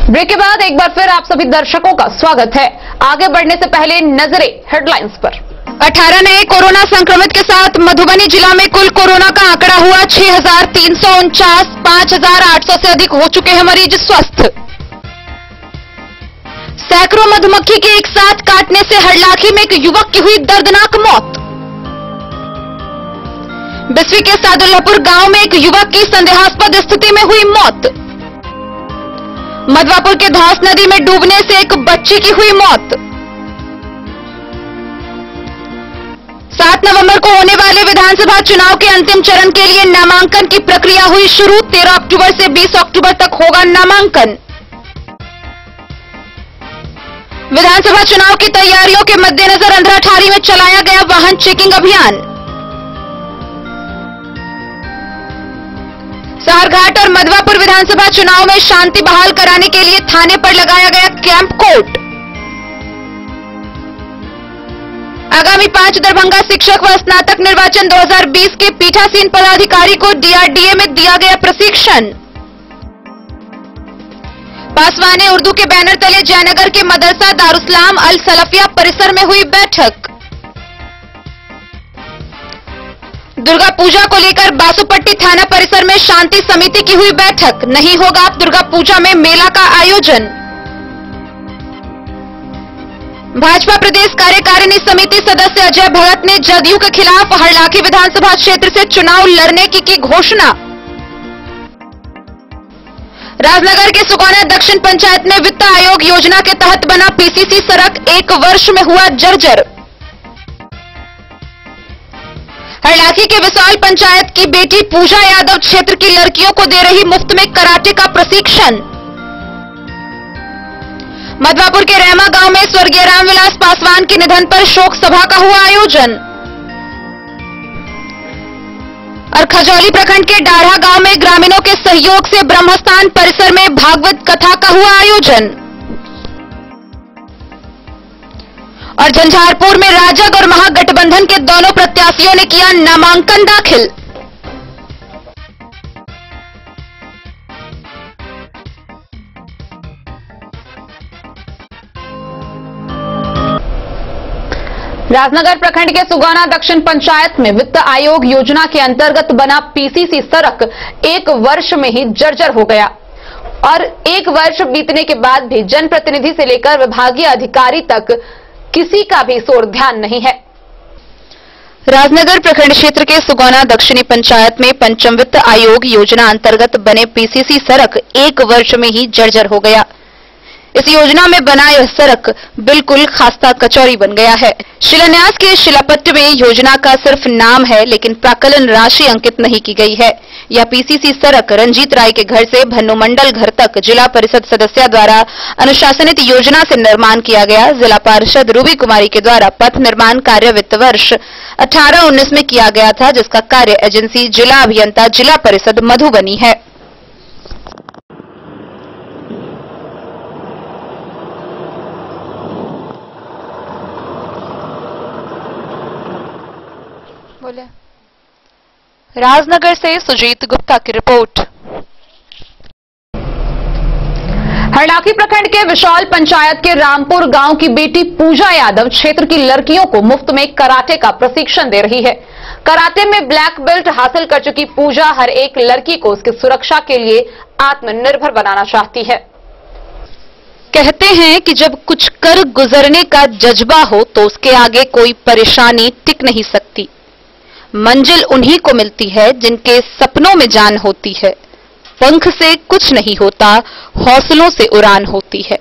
ब्रेक के बाद एक बार फिर आप सभी दर्शकों का स्वागत है। आगे बढ़ने से पहले नजरें हेडलाइंस पर। 18 नए कोरोना संक्रमित के साथ मधुबनी जिला में कुल कोरोना का आंकड़ा हुआ 6,349, 5,800 से अधिक हो चुके हैं मरीज स्वस्थ। सैकड़ों मधुमक्खी के एक साथ काटने से हरलाखी में एक युवक की हुई दर्दनाक मौत। बिस्वी के सादुल्लापुर गांव में एक युवक की संदेहास्पद स्थिति में हुई मौत। मधवापुर के धौस नदी में डूबने से एक बच्ची की हुई मौत। 7 नवंबर को होने वाले विधानसभा चुनाव के अंतिम चरण के लिए नामांकन की प्रक्रिया हुई शुरू। 13 अक्टूबर से 20 अक्टूबर तक होगा नामांकन। विधानसभा चुनाव की तैयारियों के मद्देनजर अंधराठारी में चलाया गया वाहन चेकिंग अभियान। सारघाट और मधवापुर विधानसभा चुनाव में शांति बहाल कराने के लिए थाने पर लगाया गया कैंप कोर्ट। आगामी 5 दरभंगा शिक्षक व स्नातक निर्वाचन 2020 के पीठासीन पदाधिकारी को डीआरडीए में दिया गया प्रशिक्षण। पासवाने उर्दू के बैनर तले जयनगर के मदरसा दारुस्सलाम अल सलफिया परिसर में हुई बैठक। दुर्गा पूजा को लेकर बासुपट्टी थाना परिसर में शांति समिति की हुई बैठक। नहीं होगा अब दुर्गा पूजा में मेला का आयोजन। भाजपा प्रदेश कार्यकारिणी समिति सदस्य अजय भगत ने जदयू के खिलाफ हरलाखी विधानसभा क्षेत्र से चुनाव लड़ने की घोषणा। राजनगर के सुगौना दक्षिण पंचायत में वित्त आयोग योजना के तहत बना पीसीसी सड़क 1 वर्ष में हुआ जर्जर। हरलाखी के विशाल पंचायत की बेटी पूजा यादव क्षेत्र की लड़कियों को दे रही मुफ्त में कराटे का प्रशिक्षण। मधवापुर के रहमा गांव में स्वर्गीय रामविलास पासवान के निधन पर शोक सभा का हुआ आयोजन। और खजौली प्रखंड के डाढ़ा गांव में ग्रामीणों के सहयोग से ब्रह्मस्थान परिसर में भागवत कथा का हुआ आयोजन। और झंझारपुर में राजग और महागठबंधन के दोनों प्रत्याशियों ने किया नामांकन दाखिल। राजनगर प्रखंड के सुगौना दक्षिण पंचायत में वित्त आयोग योजना के अंतर्गत बना पीसीसी सड़क 1 वर्ष में ही जर्जर हो गया और 1 वर्ष बीतने के बाद भी जनप्रतिनिधि से लेकर विभागीय अधिकारी तक किसी का भी इस ओर ध्यान नहीं है। राजनगर प्रखंड क्षेत्र के सुगौना दक्षिणी पंचायत में पंचम वित्त आयोग योजना अंतर्गत बने पीसीसी सड़क 1 वर्ष में ही जर्जर हो गया। इस योजना में बना यह सड़क बिल्कुल खास्ता कचौरी बन गया है। शिलान्यास के शिलापत्र में योजना का सिर्फ नाम है, लेकिन प्राक्कलन राशि अंकित नहीं की गई है। यह पीसीसी सड़क रंजीत राय के घर से भन्नू मंडल घर तक जिला परिषद सदस्य द्वारा अनुशासनित योजना से निर्माण किया गया। जिला पार्षद रूबी कुमारी के द्वारा पथ निर्माण कार्य वित्त वर्ष 18-19 में किया गया था, जिसका कार्य एजेंसी जिला अभियंता जिला परिषद मधुबनी है। राजनगर से सुजीत गुप्ता की रिपोर्ट। हरलाखी प्रखंड के विशाल पंचायत के रामपुर गांव की बेटी पूजा यादव क्षेत्र की लड़कियों को मुफ्त में कराटे का प्रशिक्षण दे रही है। कराटे में ब्लैक बेल्ट हासिल कर चुकी पूजा हर एक लड़की को उसकी सुरक्षा के लिए आत्मनिर्भर बनाना चाहती है। कहते हैं कि जब कुछ कर गुजरने का जज्बा हो तो उसके आगे कोई परेशानी टिक नहीं सकती। मंजिल उन्हीं को मिलती है जिनके सपनों में जान होती है। पंख से कुछ नहीं होता, हौसलों से उड़ान होती है।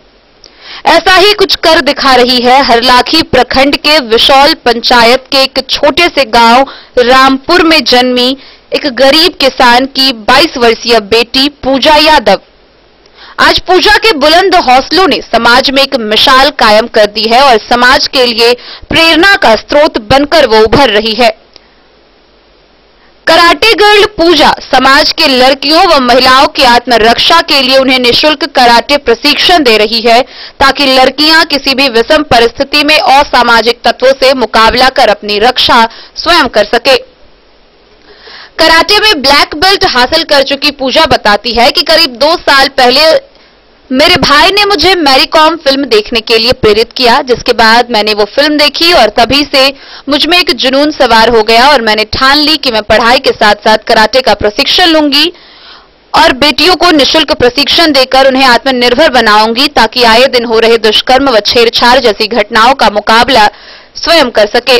ऐसा ही कुछ कर दिखा रही है हरलाखी प्रखंड के विशाल पंचायत के एक छोटे से गांव रामपुर में जन्मी एक गरीब किसान की 22 वर्षीय बेटी पूजा यादव। आज पूजा के बुलंद हौसलों ने समाज में एक मिसाल कायम कर दी है और समाज के लिए प्रेरणा का स्रोत बनकर वो उभर रही है। कराटे गर्ल पूजा समाज के लड़कियों व महिलाओं की आत्मरक्षा के लिए उन्हें निःशुल्क कराटे प्रशिक्षण दे रही है, ताकि लड़कियां किसी भी विषम परिस्थिति में असामाजिक तत्वों से मुकाबला कर अपनी रक्षा स्वयं कर सके। कराटे में ब्लैक बेल्ट हासिल कर चुकी पूजा बताती है कि करीब 2 साल पहले मेरे भाई ने मुझे मैरी कॉम फिल्म देखने के लिए प्रेरित किया, जिसके बाद मैंने वो फिल्म देखी और तभी से मुझ में एक जुनून सवार हो गया और मैंने ठान ली कि मैं पढ़ाई के साथ साथ कराटे का प्रशिक्षण लूंगी और बेटियों को निःशुल्क प्रशिक्षण देकर उन्हें आत्मनिर्भर बनाऊंगी ताकि आए दिन हो रहे दुष्कर्म व छेड़छाड़ जैसी घटनाओं का मुकाबला स्वयं कर सके।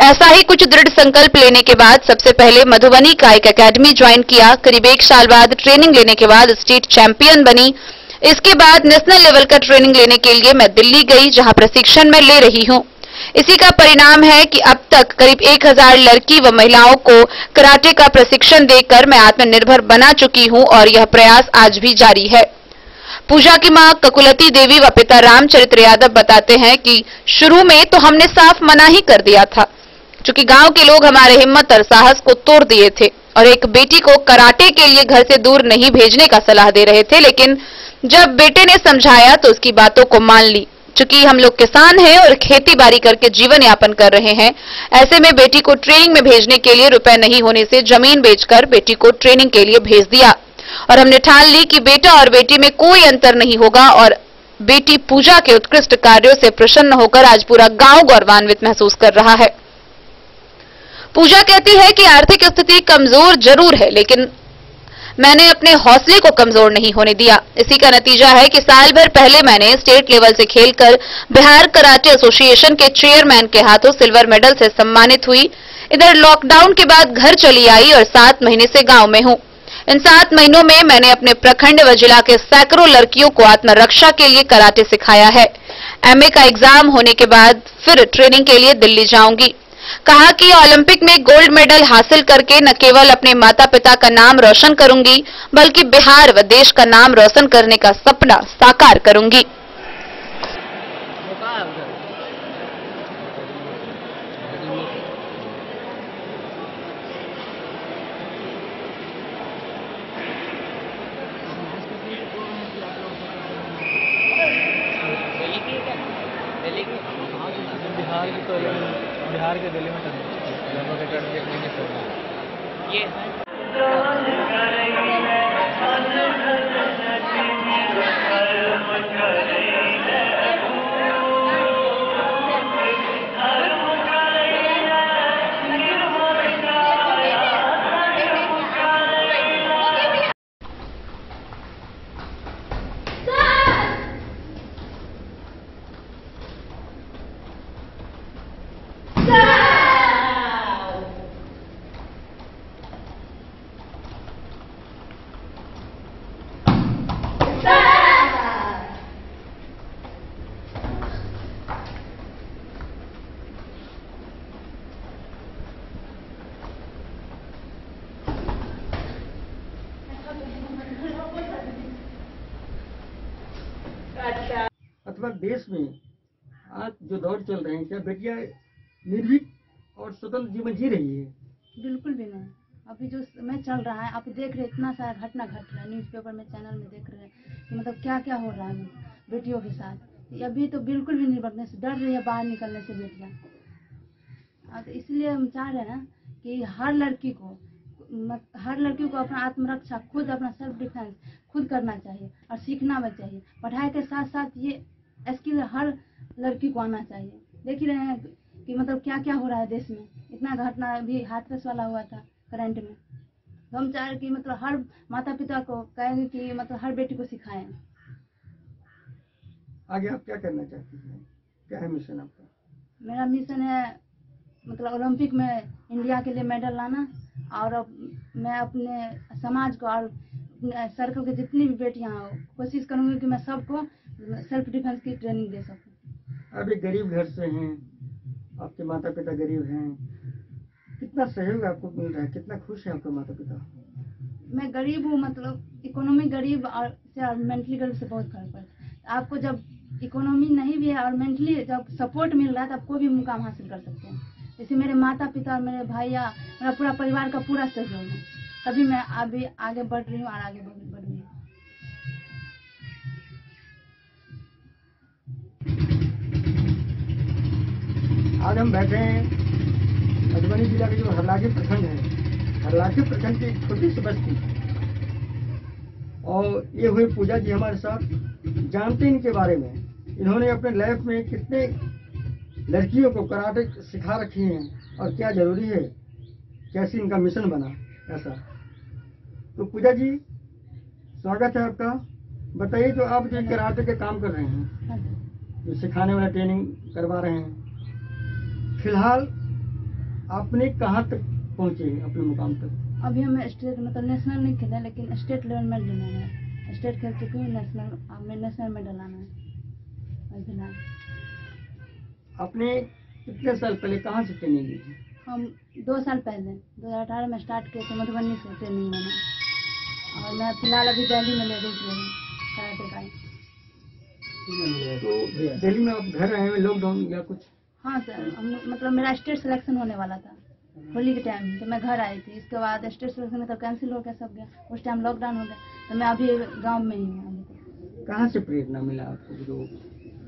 ऐसा ही कुछ दृढ़ संकल्प लेने के बाद सबसे पहले मधुबनी का एक एकेडमी ज्वाइन किया। करीब 1 साल बाद ट्रेनिंग लेने के बाद स्टेट चैंपियन बनी। इसके बाद नेशनल लेवल का ट्रेनिंग लेने के लिए मैं दिल्ली गई, जहां प्रशिक्षण मैं ले रही हूं। इसी का परिणाम है कि अब तक करीब 1000 लड़की व महिलाओं को कराटे का प्रशिक्षण देकर मैं आत्मनिर्भर बना चुकी हूं और यह प्रयास आज भी जारी है। पूजा की मां ककुलती देवी व पिता रामचरित्र यादव बताते हैं कि शुरू में तो हमने साफ मना ही कर दिया था, क्योंकि गांव के लोग हमारे हिम्मत और साहस को तोड़ दिए थे और एक बेटी को कराटे के लिए घर से दूर नहीं भेजने का सलाह दे रहे थे। लेकिन जब बेटे ने समझाया तो उसकी बातों को मान ली। चूंकि हम लोग किसान हैं और खेती बाड़ी करके जीवन यापन कर रहे हैं, ऐसे में बेटी को ट्रेनिंग में भेजने के लिए रुपए नहीं होने से जमीन बेचकर बेटी को ट्रेनिंग के लिए भेज दिया और हमने ठान ली कि बेटा और बेटी में कोई अंतर नहीं होगा। और बेटी पूजा के उत्कृष्ट कार्यों से प्रसन्न होकर आज पूरा गांव गौरवान्वित महसूस कर रहा है। पूजा कहती है कि आर्थिक स्थिति कमजोर जरूर है, लेकिन मैंने अपने हौसले को कमजोर नहीं होने दिया। इसी का नतीजा है कि साल भर पहले मैंने स्टेट लेवल से खेलकर बिहार कराटे एसोसिएशन के चेयरमैन के हाथों सिल्वर मेडल से सम्मानित हुई। इधर लॉकडाउन के बाद घर चली आई और 7 महीने से गांव में हूं। इन 7 महीनों में मैंने अपने प्रखंड व जिला के सैकड़ों लड़कियों को आत्मरक्षा के लिए कराटे सिखाया है। एमए का एग्जाम होने के बाद फिर ट्रेनिंग के लिए दिल्ली जाऊंगी। कहा कि ओलंपिक में गोल्ड मेडल हासिल करके न केवल अपने माता पिता का नाम रोशन करूंगी, बल्कि बिहार व देश का नाम रोशन करने का सपना साकार करूंगी। बिहार के दिल्ली में लगभग 1 महीने से ये अथवा देश में आज जो दौर चल रहे हैं, क्या बेटियां निर्भीक और स्वतंत्र जीवन जी रही है? बिल्कुल भी नहीं। अभी जो समय चल रहा है, आप देख रहे हैं, इतना सारा घटना घट रहा है, न्यूज़पेपर में, चैनल में देख रहे हैं कि मतलब क्या क्या हो रहा है बेटियों के साथ। अभी तो बिल्कुल भी नहीं बढ़ने से डर रही है बाहर निकलने से बेटियाँ। तो इसलिए हम चाह रहे हैं कि हर लड़की को अपना आत्मरक्षा खुद, अपना सेल्फ डिफेंस खुद करना चाहिए और सीखना भी चाहिए। पढ़ाई के साथ साथ ये स्किल हर लड़की को आना चाहिए। देख रहे हैं कि मतलब क्या क्या हो रहा है देश में। इतना घटना अभी हाथरस वाला हुआ था करंट में। तो हम चाह रहे कि मतलब हर माता पिता को कहेंगे कि मतलब हर बेटी को सिखाएं। आगे आप क्या करना चाहती हैं? क्या है मिशन आपका? मेरा मिशन है मतलब ओलंपिक में इंडिया के लिए मेडल लाना और मैं अपने समाज को और सर्कल के जितनी भी बेटियां हो कोशिश करूंगी कि मैं सबको सेल्फ डिफेंस की ट्रेनिंग दे सकूं। आप एक गरीब घर से हैं, आपके माता पिता गरीब हैं, कितना सहयोग आपको मिल रहा है? कितना खुश है आपके माता पिता? मैं गरीब हूँ, मतलब इकोनॉमी गरीब और मेंटली गरीब से बहुत फर्क पड़ता है। आपको जब इकोनॉमी नहीं भी है और मेंटली जब सपोर्ट मिल रहा है तब कोई भी मुकाम हासिल कर सकते हैं। जैसे मेरे माता पिता और मेरे भैया, मेरा पूरा परिवार का पूरा सहयोग है, तभी मैं अभी आगे बढ़ रही हूँ और आगे बढ़ूंगी। आज हम बैठे हैं मधुबनी जिला के जो हरलाखी प्रखंड है, हरलाखी प्रखंड की एक छोटी सी बस्ती, और ये हुई पूजा जी हमारे साथ। जानते हैं इनके बारे में। इन्होंने अपने लाइफ में कितने लड़कियों को कराटे सिखा रखी हैं और क्या जरूरी है, कैसे इनका मिशन बना ऐसा। तो पूजा जी स्वागत है आपका। बताइए जो आप जो कराटे के काम कर रहे हैं, जो सिखाने वाला ट्रेनिंग करवा रहे हैं, फिलहाल आपने कहाँ तक पहुँचे अपने मुकाम तक? अभी हमें स्टेट मतलब नेशनल नहीं खेला, लेकिन स्टेट लेवल में लेना है। स्टेट खेल चुकी हूँ, नेशनल मेडल लाना है। आपने कितने साल पहले कहाँ से ट्रेनिंग ली थी? हम 2 साल पहले 2018 में स्टार्ट किए थे, मधुबनी से ट्रेनिंग लेना। और मैं फिलहाल अभी दिल्ली में ले रही हूँ कराटे का। तो दिल्ली में आप घर आए हैं लॉकडाउन या कुछ? हाँ सर, मतलब मेरा स्टेट सिलेक्शन होने वाला था होली के टाइम, तो मैं घर आई थी। इसके बाद स्टेट सिलेक्शन तो कैंसिल हो गया, सब गया। उस टाइम लॉकडाउन हो गया, तो मैं अभी गांव में ही हूँ। कहाँ से प्रेरणा मिला आपको? जो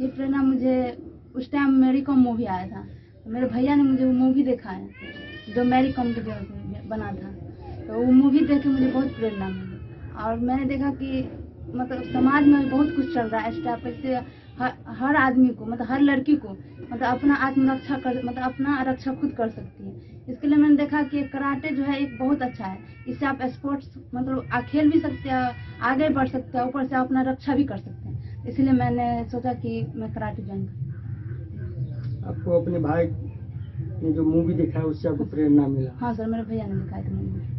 ये प्रेरणा मुझे उस टाइम मैरी कॉम मूवी आया था, तो मेरे भैया ने मुझे वो मूवी दिखाया जो मैरी कॉम के बना था। तो वो मूवी देख के मुझे बहुत प्रेरणा मिली और मैंने देखा कि मतलब समाज में बहुत कुछ चल रहा है इस टाइप से। हर आदमी को मतलब हर लड़की को मतलब अपना आत्मरक्षा कर मतलब अपना रक्षा खुद कर सकती है। इसके लिए मैंने देखा कि कराटे जो है एक बहुत अच्छा है। इससे आप स्पोर्ट्स मतलब खेल भी सकते हैं, आगे बढ़ सकते हैं, ऊपर से अपना रक्षा भी कर सकते हैं। इसलिए मैंने सोचा कि मैं कराटे ज्वाइन करूँ। आपको अपने भाई ने जो मूवी दिखाया उससे आपको प्रेरणा मिला? हाँ सर, मेरे भैया ने दिखाया था मूवी।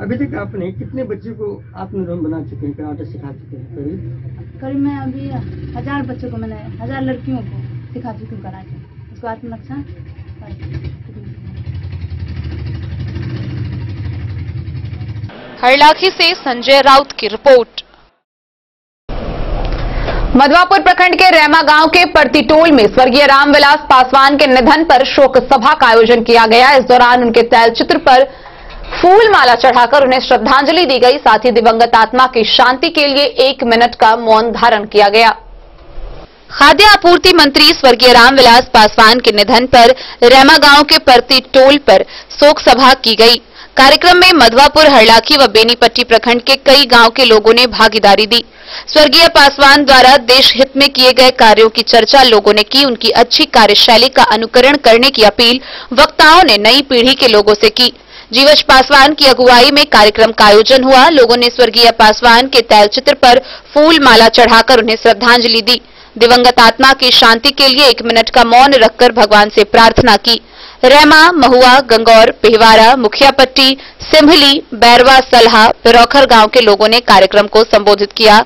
अभी तक आपने कितने बच्चे को आत्मनिर्भर बना चुके हैं, कराटे सिखा चुके हैं? करीब मैं अभी 1000 बच्चों को, मैंने 1000 लड़कियों को सिखा चुकी हूँ कराटे, उसको आत्मरक्षा। हरलाखी से संजय राउत की रिपोर्ट। मधवापुर प्रखंड के रेमा गांव के परतीटोल में स्वर्गीय रामविलास पासवान के निधन पर शोक सभा का आयोजन किया गया। इस दौरान उनके तैलचित्र पर फूल माला चढ़ाकर उन्हें श्रद्धांजलि दी गई। साथ ही दिवंगत आत्मा की शांति के लिए 1 मिनट का मौन धारण किया गया। खाद्य आपूर्ति मंत्री स्वर्गीय रामविलास पासवान के निधन पर रेमा गांव के परतीटोल पर शोक सभा की गई। कार्यक्रम में मधवापुर, हरलाखी व बेनीपट्टी प्रखंड के कई गांव के लोगों ने भागीदारी दी। स्वर्गीय पासवान द्वारा देश हित में किए गए कार्यों की चर्चा लोगों ने की। उनकी अच्छी कार्यशैली का अनुकरण करने की अपील वक्ताओं ने नई पीढ़ी के लोगों से की। जीवछ पासवान की अगुवाई में कार्यक्रम का आयोजन हुआ। लोगों ने स्वर्गीय पासवान के तैलचित्र पर फूल माला चढ़ाकर उन्हें श्रद्धांजलि दी। दिवंगत आत्मा की शांति के लिए 1 मिनट का मौन रखकर भगवान से प्रार्थना की। रेमा, महुआ, गंगौर, पिहवारा, मुखियापट्टी, सिंभली, बैरवा, सलहा, पिरौखर गांव के लोगों ने कार्यक्रम को संबोधित किया।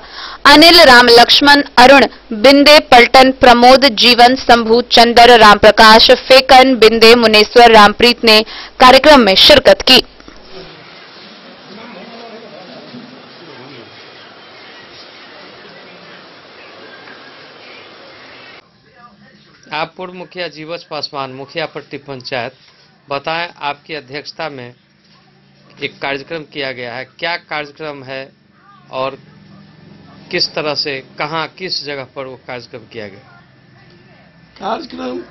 अनिल, राम लक्ष्मण, अरुण, बिंदे, पलटन, प्रमोद, जीवन, शंभू, चंदर, रामप्रकाश, फेकन, बिंदे, मुनेश्वर, रामप्रीत ने कार्यक्रम में शिरकत की। आप पूर्व मुखिया जीवछ पासवान, मुखियापट्टी पंचायत, बताएं आपकी अध्यक्षता में एक कार्यक्रम किया गया है, क्या कार्यक्रम है और किस तरह से, कहां, किस जगह पर वो कार्यक्रम किया गया? कार्यक्रम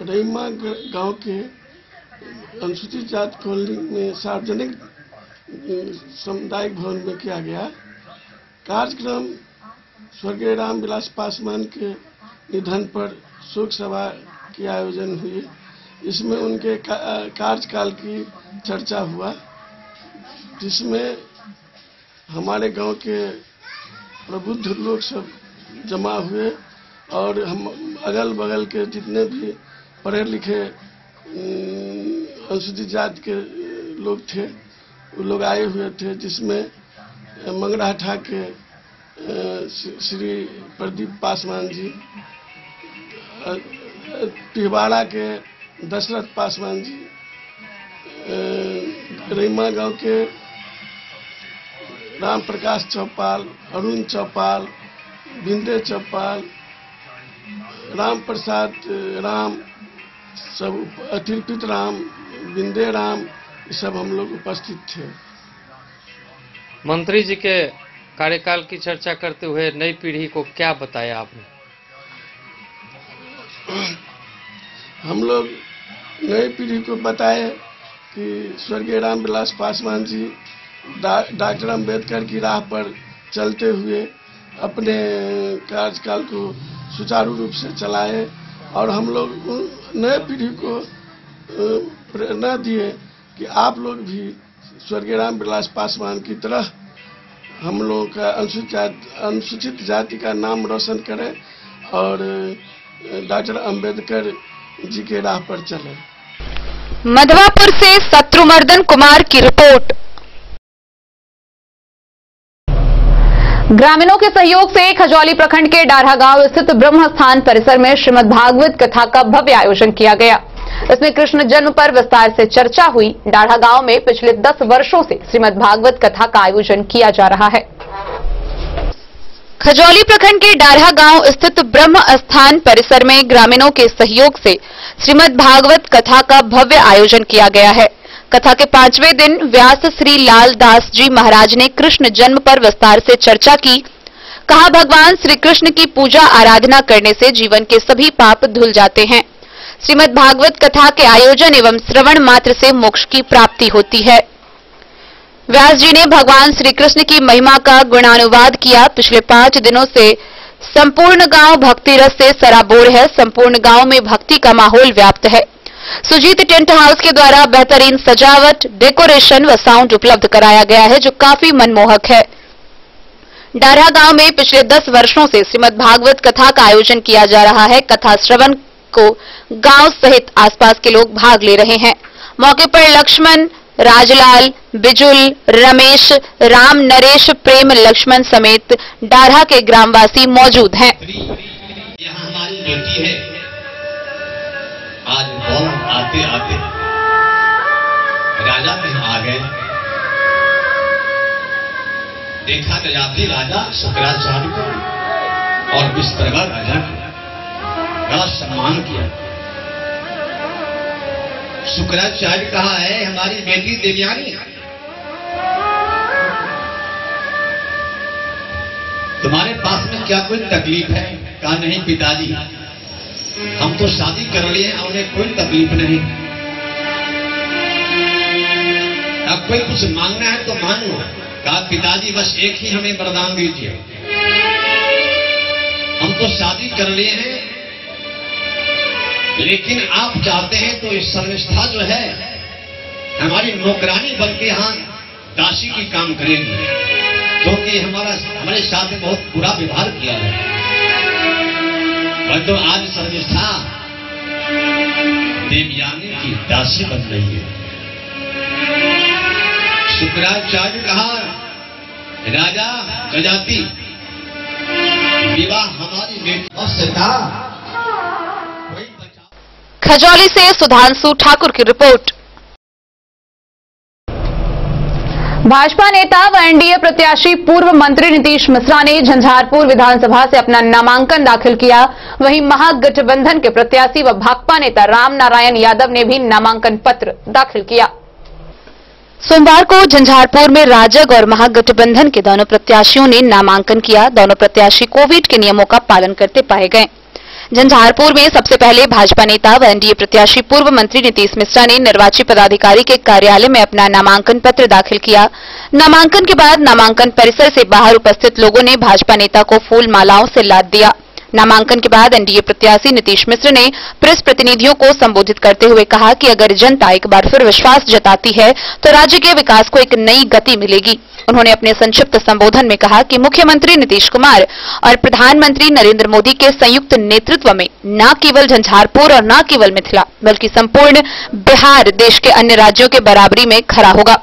रईमा गांव के अनुसूचित जाति कॉलोनी में सार्वजनिक सामुदायिक भवन में किया गया। कार्यक्रम स्वर्गीय रामविलास पासवान के निधन पर शोक सभा की आयोजन हुई। इसमें उनके कार्यकाल की चर्चा हुआ, जिसमें हमारे गांव के प्रबुद्ध लोग सब जमा हुए और हम अगल बगल के जितने भी पढ़े लिखे अनुसूचित जाति के लोग थे वो लोग आए हुए थे, जिसमें मंगराठा के श्री प्रदीप पासवान जी, पिहवाड़ा के दशरथ पासवान जी, रईमा गांव के राम प्रकाश चौपाल, अरुण चौपाल, बिंदे चौपाल, राम प्रसाद राम, सब अतिरिक्त राम, बिंदे राम, ये सब हम लोग उपस्थित थे। मंत्री जी के कार्यकाल की चर्चा करते हुए नई पीढ़ी को क्या बताया आपने? हम लोग नई पीढ़ी को बताए कि स्वर्गीय रामविलास पासवान जी डॉक्टर अम्बेडकर की राह पर चलते हुए अपने कार्यकाल को सुचारू रूप से चलाए और हम लोग नए पीढ़ी को प्रेरणा दिए कि आप लोग भी स्वर्गीय रामविलास पासवान की तरह हम लोगों का अनुसूचित जाति का नाम रोशन करें और डॉक्टर अंबेडकर जी के राह पर चले। मधवापुर से शत्रुमर्दन कुमार की रिपोर्ट। ग्रामीणों के सहयोग से खजौली प्रखंड के डारहा गांव स्थित ब्रह्म स्थान परिसर में श्रीमद् भागवत कथा का भव्य आयोजन किया गया। इसमें कृष्ण जन्म पर विस्तार से चर्चा हुई। डारहा गांव में पिछले 10 वर्षों से श्रीमद् भागवत कथा का आयोजन किया जा रहा है। खजौली प्रखंड के डारहा गांव स्थित ब्रह्म स्थान परिसर में ग्रामीणों के सहयोग से श्रीमद् भागवत कथा का भव्य आयोजन किया गया है। कथा के 5वें दिन व्यास श्री लाल दास जी महाराज ने कृष्ण जन्म पर विस्तार से चर्चा की। कहा, भगवान श्री कृष्ण की पूजा आराधना करने से जीवन के सभी पाप धुल जाते हैं। श्रीमद् भागवत कथा के आयोजन एवं श्रवण मात्र से मोक्ष की प्राप्ति होती है। व्यास जी ने भगवान श्री कृष्ण की महिमा का गुणानुवाद किया। पिछले 5 दिनों से संपूर्ण गांव भक्ति रस से सराबोर है। संपूर्ण गांव में भक्ति का माहौल व्याप्त है। सुजीत टेंट हाउस के द्वारा बेहतरीन सजावट, डेकोरेशन व साउंड उपलब्ध कराया गया है, जो काफी मनमोहक है। डारहा गांव में पिछले 10 वर्षों से श्रीमद् भागवत कथा का आयोजन किया जा रहा है। कथा श्रवण को गांव सहित आसपास के लोग भाग ले रहे हैं। मौके पर लक्ष्मण, राजलाल, बिजुल, रमेश, राम, नरेश, प्रेम, लक्ष्मण समेत डारहा के ग्रामवासी मौजूद हैं। यहाँ हमारी बेटी है। आज बहुत आते आते राजा में आ गए। देखा जाती राजा शुक्राचार्य को और विस्तरवा राजा को बड़ा सम्मान किया। शुक्राचार्य कहा है, हमारी बेटी देवयानी, तुम्हारे पास में क्या कोई तकलीफ है? कहा, नहीं पिताजी, हम तो शादी कर लिए हैं, उन्हें कोई तकलीफ नहीं। अब कोई कुछ मांगना है तो मांग लो। कहा, पिताजी बस एक ही हमें वरदान दीजिए, हम तो शादी कर लिए हैं, लेकिन आप चाहते हैं तो इस शर्मिष्ठा जो है हमारी नौकरानी बन के यहाँ दासी की काम करेगी, क्योंकि हमारे साथ बहुत बुरा व्यवहार किया है। तो आज शर्मिष्ठा देवयानी की दासी बन रही है। शुक्राचार्य कहा, राजा गजाति, विवाह हमारी बेटी से था। खजौली से सुधांशु ठाकुर की रिपोर्ट। भाजपा नेता व एनडीए प्रत्याशी पूर्व मंत्री नीतीश मिश्रा ने झंझारपुर विधानसभा से अपना नामांकन दाखिल किया। वहीं महागठबंधन के प्रत्याशी व भाकपा नेता राम नारायण यादव ने भी नामांकन पत्र दाखिल किया। सोमवार को झंझारपुर में राजग और महागठबंधन के दोनों प्रत्याशियों ने नामांकन किया। दोनों प्रत्याशी कोविड के नियमों का पालन करते पाए गए। झंझारपुर में सबसे पहले भाजपा नेता व एनडीए प्रत्याशी पूर्व मंत्री नीतीश मिश्रा ने निर्वाची पदाधिकारी के कार्यालय में अपना नामांकन पत्र दाखिल किया। नामांकन के बाद नामांकन परिसर से बाहर उपस्थित लोगों ने भाजपा नेता को फूल मालाओं से लाद दिया। नामांकन के बाद एनडीए प्रत्याशी नीतीश मिश्र ने प्रेस प्रतिनिधियों को संबोधित करते हुए कहा कि अगर जनता एक बार फिर विश्वास जताती है तो राज्य के विकास को एक नई गति मिलेगी। उन्होंने अपने संक्षिप्त संबोधन में कहा कि मुख्यमंत्री नीतीश कुमार और प्रधानमंत्री नरेंद्र मोदी के संयुक्त नेतृत्व में न केवल झंझारपुर और न केवल मिथिला बल्कि संपूर्ण बिहार देश के अन्य राज्यों के बराबरी में खड़ा होगा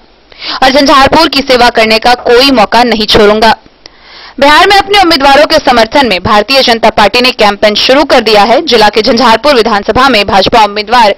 और झंझारपुर की सेवा करने का कोई मौका नहीं छोड़ूंगा। बिहार में अपने उम्मीदवारों के समर्थन में भारतीय जनता पार्टी ने कैंपेन शुरू कर दिया है। जिला के झंझारपुर विधानसभा में भाजपा उम्मीदवार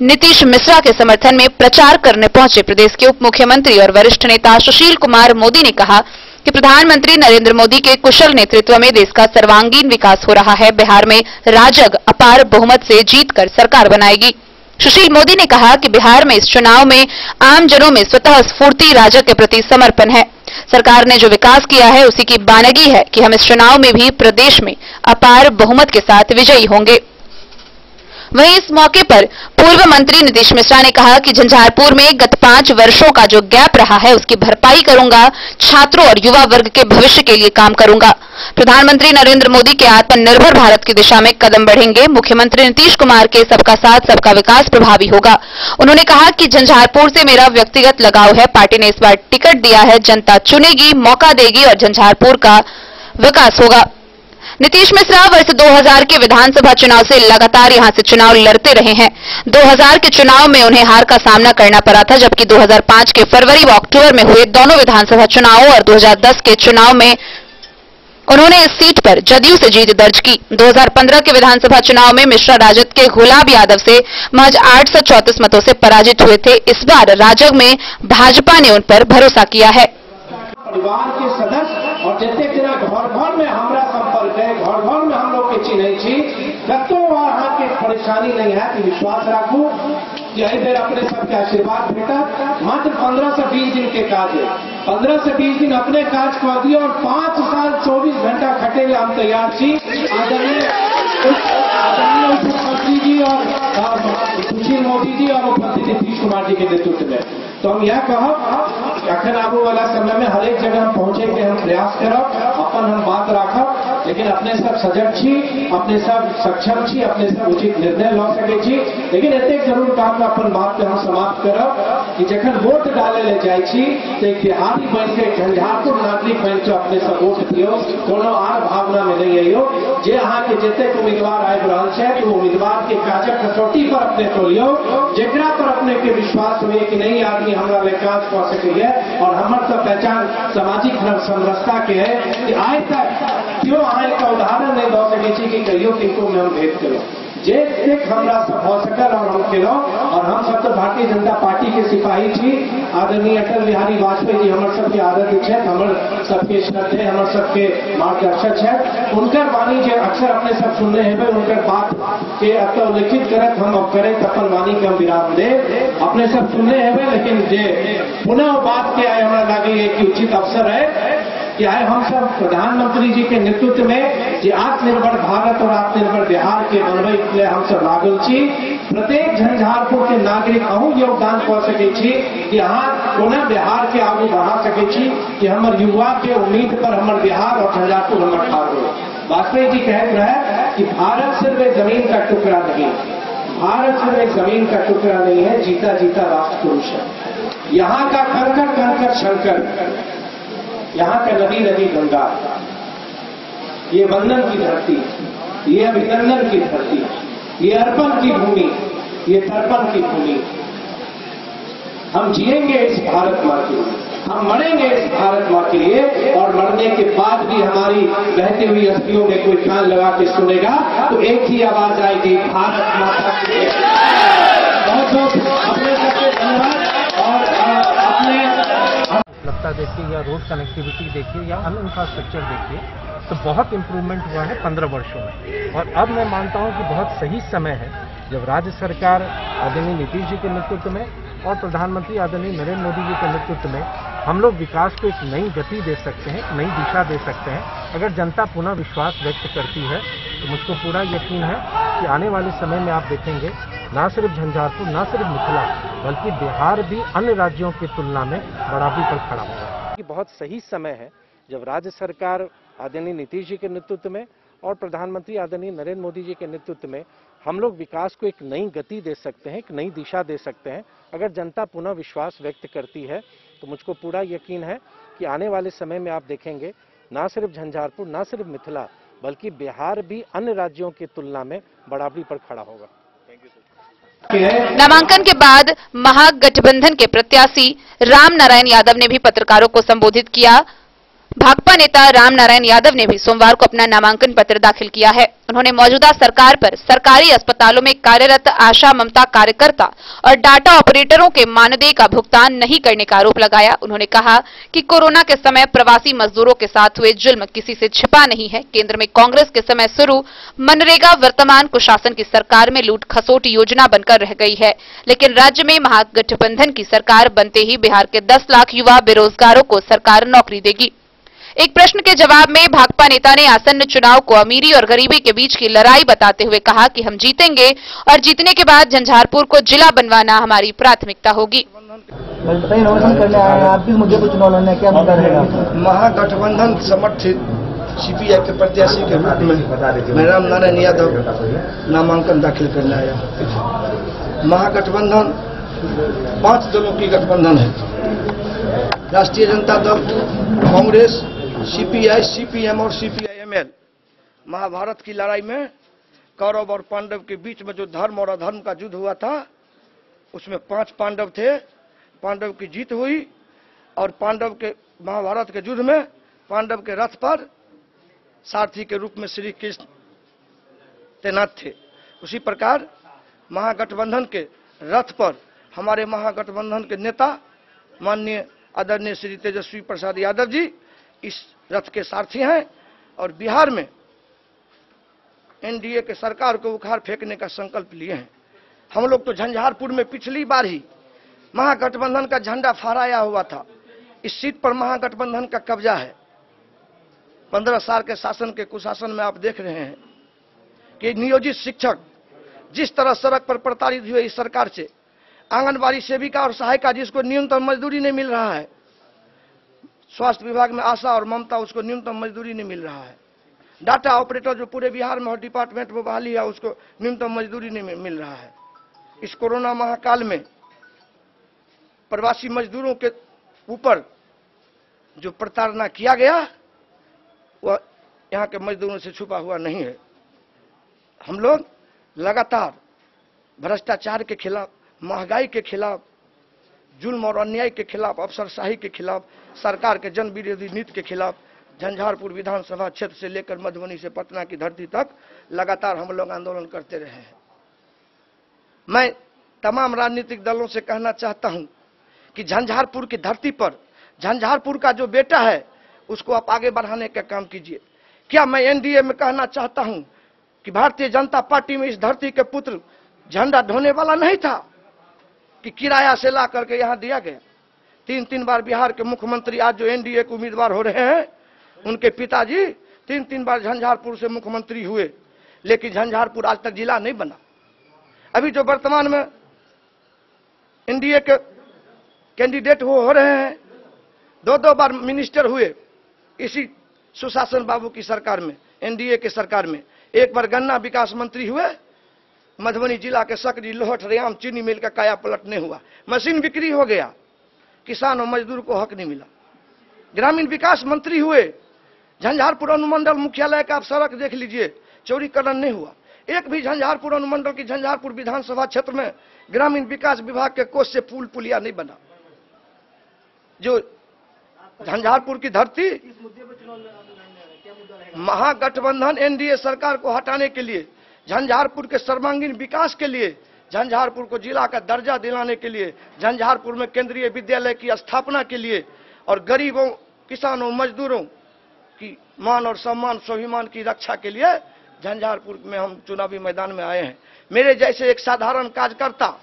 नीतीश मिश्रा के समर्थन में प्रचार करने पहुंचे प्रदेश के उप मुख्यमंत्री और वरिष्ठ नेता सुशील कुमार मोदी ने कहा कि प्रधानमंत्री नरेंद्र मोदी के कुशल नेतृत्व में देश का सर्वांगीण विकास हो रहा है। बिहार में राजग अपार बहुमत से जीतकर सरकार बनाएगी। सुशील मोदी ने कहा कि बिहार में इस चुनाव में आम जनों में स्वतः स्फूर्ति राजग के प्रति समर्पण है। सरकार ने जो विकास किया है उसी की बानगी है कि हम इस चुनाव में भी प्रदेश में अपार बहुमत के साथ विजयी होंगे। वहीं इस मौके पर पूर्व मंत्री नीतीश मिश्रा ने कहा कि झंझारपुर में गत 5 वर्षों का जो गैप रहा है उसकी भरपाई करूंगा, छात्रों और युवा वर्ग के भविष्य के लिए काम करूंगा। प्रधानमंत्री नरेंद्र मोदी के आत्मनिर्भर भारत की दिशा में कदम बढ़ेंगे। मुख्यमंत्री नीतीश कुमार के सबका साथ सबका विकास प्रभावी होगा। उन्होंने कहा कि झंझारपुर से मेरा व्यक्तिगत लगाव है, पार्टी ने इस बार टिकट दिया है, जनता चुनेगी, मौका देगी और झंझारपुर का विकास होगा। नीतीश मिश्रा वर्ष 2000 के विधानसभा चुनाव से लगातार यहां से चुनाव लड़ते रहे हैं। 2000 के चुनाव में उन्हें हार का सामना करना पड़ा था, जबकि 2005 के फरवरी व अक्टूबर में हुए दोनों विधानसभा चुनावों और 2010 के चुनाव में उन्होंने इस सीट पर जदयू से जीत दर्ज की। 2015 के विधानसभा चुनाव में मिश्रा राजद के गुलाब यादव से महज 834 मतों से पराजित हुए थे। इस बार राजग में भाजपा ने उन पर भरोसा किया है। परिवार के सदस्य और जैसे जना घर घर में हमारा संपर्क है, घर घर में हम लोग के चिन्ह छी, कतो वहां के परेशानी नहीं है कि विश्वास रखू कि एहि बेर अपने सबके आशीर्वाद भेटत। मात्र 15 से 20 दिन के काज है, 15 से 20 दिन अपने काज कर दिए और 5 साल 24 घंटा खटे ले हम तैयार छी। आदरणीय मुख्यमंत्री जी और सुशील मोदी जी और मुख्यमंत्री नीतीश कुमार जी के नेतृत्व में तो हम यह कहब अखन आबू वाला समय में हर एक जगह हम पहुंचे के हम प्रयास करब, अपन हम बात राखब, लेकिन अपने सब सजग छी, अपने सब सक्षम छी, अपने सब उचित निर्णय ल सके छी। लेकिन एतेक जरूर काम अपन बात के हम समाप्त करब कि जखन वोट डाले ले जाय छी तो एक बिहारी बन के झंझारपुर नागरिक बन के अपने सब वोट दियो, कोनो आर भावना में नहीं अइयो। जे अहाँ के जतेक उम्मीदवार आबि रहल छै तो उम्मीदवार के काजक कसौटी पर अपने तोलियो, जेकरा पर अपने के विश्वास हुए कि नहीं आदमी हमरा ले काज कर सकैए और हमर सब पहचान सामाजिक समरसता के है कि आज तक क्यों अहाँ एक उदाहरण नहीं दे सके छी कि कहियो किनको में हम भेद करो जे हमरा सब हो सकल और हम केलो। और हम सब तो भारतीय जनता पार्टी के सिपाही छी। आदरणीय अटल बिहारी वाजपेयी जी हमर सबके आदरणीय छे, हमर सबके श्रद्धेय, हमर सबके मार्गदर्शक छे। उनकर वाणी जे अक्सर अपने सब सुनने हेबे, उनकर बात के अत उल्लेखित करत हम अब करे अपन वाणी के हम विराम दे अपने सब सुनने हेबे। लेकिन जे पुनः बात के आए हमरा लगे एक उचित अवसर है कि आए हम सब प्रधानमंत्री जी के नेतृत्व में जे आत्मनिर्भर भारत और आत्मनिर्भर बिहार के बनबे के लिए हम सब लागल छी। प्रत्येक झंझारपुर के नागरिक अहू योगदान कर सके छी कि अहाँ कोना बिहार के आगे बढ़ा सके छी कि हमर युवा के उम्मीद पर हमर बिहार और झंझारपुर हमर ठाड़ हो। वाजपेयी जी कहते रहे कि भारत सिर्फ एक जमीन का टुकड़ा नहीं, भारत सिर्फ एक जमीन का टुकड़ा नहीं है, जीता जीता राष्ट्र पुरुष है। यहाँ का कंकर कंकर शंकर, यहाँ का नदी नदी गंगा, ये वंदन की धरती, ये अभिनंदन की धरती, ये अर्पण की भूमि, ये तर्पण की भूमि। हम जिएंगे इस भारत माँ के लिए, हम मरेंगे इस भारत माँ के लिए और मरने के बाद भी हमारी बहती हुई अस्थियों में कोई कान लगा के सुनेगा तो एक ही आवाज आएगी, भारत माता की जय। बहुत बहुत अपने सबके धन्यवाद। और अपने उपलब्धता देखिए या रोड कनेक्टिविटी देखिए या अन्य इंफ्रास्ट्रक्चर देखिए तो बहुत इम्प्रूवमेंट हुआ है 15 वर्षों में। और अब मैं मानता हूं कि बहुत सही समय है जब राज्य सरकार आदरणीय नीतीश जी के नेतृत्व में और प्रधानमंत्री आदरणीय नरेंद्र मोदी जी के नेतृत्व में हम लोग विकास को एक नई गति दे सकते हैं, एक नई दिशा दे सकते हैं। अगर जनता पुनः विश्वास व्यक्त करती है तो मुझको पूरा यकीन है कि आने वाले समय में आप देखेंगे न सिर्फ झंझारपुर, न सिर्फ मिथिला, बल्कि बिहार भी अन्य राज्यों की तुलना में बराबरी पर खड़ा होगा। कि बहुत सही समय है जब राज्य सरकार आदरणीय नीतीश जी के नेतृत्व में और प्रधानमंत्री आदरणीय नरेंद्र मोदी जी के नेतृत्व में हम लोग विकास को एक नई गति दे सकते हैं, एक नई दिशा दे सकते हैं। अगर जनता पुनः विश्वास व्यक्त करती है तो मुझको पूरा यकीन है कि आने वाले समय में आप देखेंगे न सिर्फ झंझारपुर, न सिर्फ मिथिला, बल्कि बिहार भी अन्य राज्यों की तुलना में बराबरी पर खड़ा होगा। नामांकन के बाद महागठबंधन के प्रत्याशी राम नारायण यादव ने भी पत्रकारों को संबोधित किया। भाकपा नेता राम नारायण यादव ने भी सोमवार को अपना नामांकन पत्र दाखिल किया है। उन्होंने मौजूदा सरकार पर सरकारी अस्पतालों में कार्यरत आशा ममता कार्यकर्ता और डाटा ऑपरेटरों के मानदेय का भुगतान नहीं करने का आरोप लगाया। उन्होंने कहा कि कोरोना के समय प्रवासी मजदूरों के साथ हुए जुल्म किसी से छिपा नहीं है। केंद्र में कांग्रेस के समय शुरू मनरेगा वर्तमान कुशासन की सरकार में लूट खसोट योजना बनकर रह गई है, लेकिन राज्य में महागठबंधन की सरकार बनते ही बिहार के 10 लाख युवा बेरोजगारों को सरकार नौकरी देगी। एक प्रश्न के जवाब में भाकपा नेता ने आसन्न चुनाव को अमीरी और गरीबी के बीच की लड़ाई बताते हुए कहा कि हम जीतेंगे और जीतने के बाद झंझारपुर को जिला बनवाना हमारी प्राथमिकता होगी। करने आए हैं, आप किस मुद्दे पर चुनाव लड़ने क्या मुद्दा रहेगा? महागठबंधन समर्थित सीपीआई के प्रत्याशी के रूप में मैं राम नारायण यादव नामांकन दाखिल करने आया। महागठबंधन 5 दलों की गठबंधन है। राष्ट्रीय जनता दल, कांग्रेस, सीपीआई, सीपीएम और सीपीआईएमएल। महाभारत की लड़ाई में कौरव और पांडव के बीच में जो धर्म और अधर्म का युद्ध हुआ था, उसमें 5 पांडव थे। पांडव की जीत हुई और पांडव के महाभारत के युद्ध में पांडव के रथ पर सारथी के रूप में श्री कृष्ण तैनात थे। उसी प्रकार महागठबंधन के रथ पर हमारे महागठबंधन के नेता माननीय आदरणीय श्री तेजस्वी प्रसाद यादव जी इस रथ के सारथी हैं और बिहार में एनडीए के सरकार को उखाड़ फेंकने का संकल्प लिए हैं। हम लोग तो झंझारपुर में पिछली बार ही महागठबंधन का झंडा फहराया हुआ था। इस सीट पर महागठबंधन का कब्जा है। 15 साल के शासन के कुशासन में आप देख रहे हैं कि नियोजित शिक्षक जिस तरह सड़क पर प्रताड़ित हुए इस सरकार से, आंगनबाड़ी सेविका और सहायिका जिसको न्यूनतम मजदूरी नहीं मिल रहा है, स्वास्थ्य विभाग में आशा और ममता उसको न्यूनतम मजदूरी नहीं मिल रहा है, डाटा ऑपरेटर जो पूरे बिहार में हर डिपार्टमेंट में बहाली है उसको न्यूनतम मजदूरी नहीं मिल रहा है। इस कोरोना महाकाल में प्रवासी मजदूरों के ऊपर जो प्रताड़ना किया गया वह यहाँ के मजदूरों से छुपा हुआ नहीं है। हम लोग लगातार भ्रष्टाचार के खिलाफ, महंगाई के खिलाफ, जुल्म और अन्याय के खिलाफ, अफसरशाही के खिलाफ, सरकार के जन विरोधी नीति के खिलाफ झंझारपुर विधानसभा क्षेत्र से लेकर मधुबनी से पटना की धरती तक लगातार हम लोग आंदोलन करते रहे हैं। मैं तमाम राजनीतिक दलों से कहना चाहता हूं कि झंझारपुर की धरती पर झंझारपुर का जो बेटा है उसको आप आगे बढ़ाने का काम कीजिए। क्या मैं एनडीए में कहना चाहता हूं कि भारतीय जनता पार्टी में इस धरती के पुत्र झंडा ढोने वाला नहीं था कि किराया से ला करके यहां दिया गया। 3 बार बिहार के मुख्यमंत्री आज जो एनडीए के उम्मीदवार हो रहे हैं उनके पिताजी 3 बार झंझारपुर से मुख्यमंत्री हुए, लेकिन झंझारपुर आज तक जिला नहीं बना। अभी जो वर्तमान में एनडीए के कैंडिडेट हो रहे हैं, 2 बार मिनिस्टर हुए इसी सुशासन बाबू की सरकार में, एनडीए के सरकार में। 1 बार गन्ना विकास मंत्री हुए, मधुबनी जिला के सकरी, लोहट, रेयाम चीनी मिल का काया पलट नहीं हुआ, मशीन बिक्री हो गया, किसान और मजदूर को हक नहीं मिला। ग्रामीण विकास मंत्री हुए, झंझारपुर अनुमंडल मुख्यालय का आप सड़क देख लीजिए, चौड़ीकरण नहीं हुआ। एक भी झंझारपुर अनुमंडल की झंझारपुर विधानसभा क्षेत्र में ग्रामीण विकास विभाग के कोष से पुल पुलिया नहीं बना। जो झंझारपुर की धरती महागठबंधन एनडीए सरकार को हटाने के लिए, झंझारपुर के सर्वांगीण विकास के लिए, झंझारपुर को जिला का दर्जा दिलाने के लिए, झंझारपुर में केंद्रीय विद्यालय की स्थापना के लिए और गरीबों, किसानों, मजदूरों की मान और सम्मान, स्वाभिमान की रक्षा के लिए झंझारपुर में हम चुनावी मैदान में आए हैं। मेरे जैसे एक साधारण कार्यकर्ता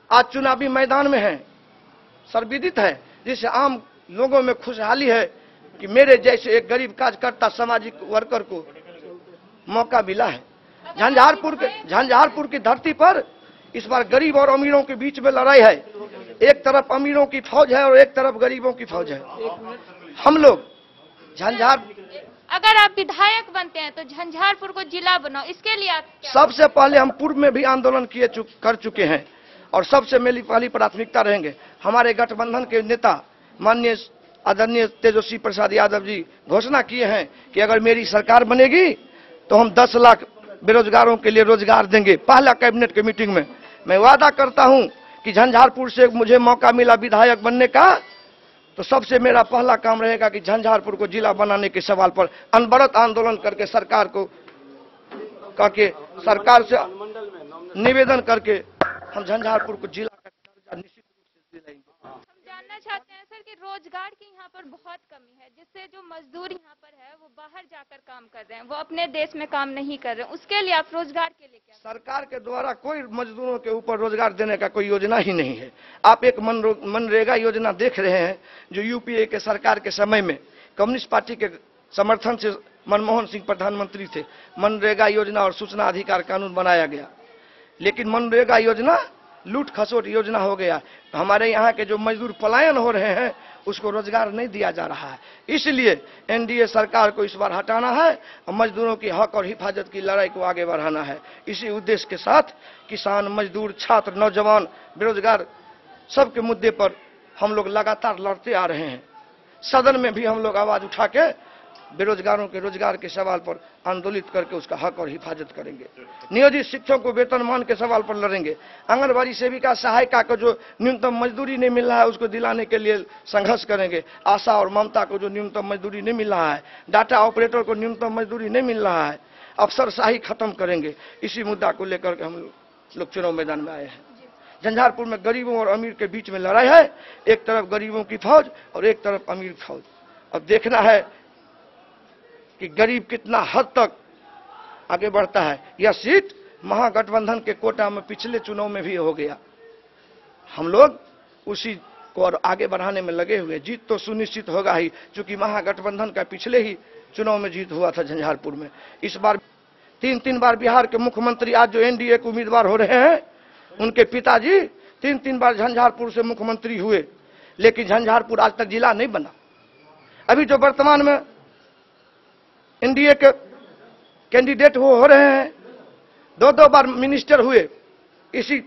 आज चुनावी मैदान में है, सर्वविदित है, जिससे आम लोगों में खुशहाली है कि मेरे जैसे एक गरीब कार्यकर्ता, सामाजिक वर्कर को मौका मिला है। झंझारपुर की धरती पर इस बार गरीब और अमीरों के बीच में लड़ाई है। एक तरफ अमीरों की फौज है और एक तरफ गरीबों की फौज है। हम लोग अगर आप विधायक बनते हैं तो झंझारपुर को जिला बनाओ, इसके लिए आप सबसे पहले हम पूर्व में भी आंदोलन कर चुके हैं और सबसे मेरी पहली प्राथमिकता रहेंगे। हमारे गठबंधन के नेता माननीय आदरणीय तेजस्वी प्रसाद यादव जी घोषणा किए हैं कि अगर मेरी सरकार बनेगी तो हम 10 लाख बेरोजगारों के लिए रोजगार देंगे। पहला कैबिनेट की मीटिंग में मैं वादा करता हूं कि झंझारपुर से मुझे मौका मिला विधायक बनने का तो सबसे मेरा पहला काम रहेगा कि झंझारपुर को जिला बनाने के सवाल पर अनवरत आंदोलन करके सरकार से निवेदन करके हम झंझारपुर को जिला का दर्जा निश्चित रूप से दिलाएंगे। हम जानना चाहते हैं सर कि रोजगार की यहाँ पर बहुत कमी है, जिससे जो मजदूर यहाँ पर है वो बाहर जाकर काम कर रहे हैं, वो अपने देश में काम नहीं कर रहे हैं। उसके लिए आप रोजगार के लिए क्या? सरकार के द्वारा कोई मजदूरों के ऊपर रोजगार देने का कोई योजना ही नहीं है। आप एक मनरेगा योजना देख रहे हैं जो यूपीए के सरकार के समय में कम्युनिस्ट पार्टी के समर्थन से मनमोहन सिंह प्रधानमंत्री थे, मनरेगा योजना और सूचना अधिकार कानून बनाया गया। लेकिन मनरेगा योजना लूट खसोट योजना हो गया। हमारे यहाँ के जो मजदूर पलायन हो रहे हैं उसको रोजगार नहीं दिया जा रहा है। इसलिए एनडीए सरकार को इस बार हटाना है और मजदूरों की हक और हिफाजत की लड़ाई को आगे बढ़ाना है। इसी उद्देश्य के साथ किसान, मजदूर, छात्र, नौजवान, बेरोजगार सबके मुद्दे पर हम लोग लगातार लड़ते आ रहे हैं। सदन में भी हम लोग आवाज उठा के बेरोजगारों के रोजगार के सवाल पर आंदोलित करके उसका हक और हिफाजत करेंगे। नियोजित शिक्षकों को वेतनमान के सवाल पर लड़ेंगे। आंगनबाड़ी सेविका, सहायिका को जो न्यूनतम मजदूरी नहीं मिल रहा है उसको दिलाने के लिए संघर्ष करेंगे। आशा और ममता को जो न्यूनतम मजदूरी नहीं मिल रहा है, डाटा ऑपरेटर को न्यूनतम मजदूरी नहीं मिल रहा है, अफसरशाही खत्म करेंगे। इसी मुद्दा को लेकर के हम लोग चुनाव मैदान में आए हैं। झंझारपुर में गरीबों और अमीर के बीच में लड़ाई है। एक तरफ गरीबों की फौज और एक तरफ अमीर फौज। अब देखना है कि गरीब कितना हद तक आगे बढ़ता है। यह सीट महागठबंधन के कोटा में पिछले चुनाव में भी हो गया। हम लोग उसी को और आगे बढ़ाने में लगे हुए। जीत तो सुनिश्चित होगा ही, क्योंकि महागठबंधन का पिछले ही चुनाव में जीत हुआ था झंझारपुर में। इस बार तीन बार बिहार के मुख्यमंत्री आज जो एनडीए के उम्मीदवार हो रहे हैं, उनके पिताजी तीन बार झंझारपुर से मुख्यमंत्री हुए, लेकिन झंझारपुर आज तक जिला नहीं बना। अभी जो वर्तमान में एनडीए के कैंडिडेट हो रहे हैं, दो बार मिनिस्टर हुए इसी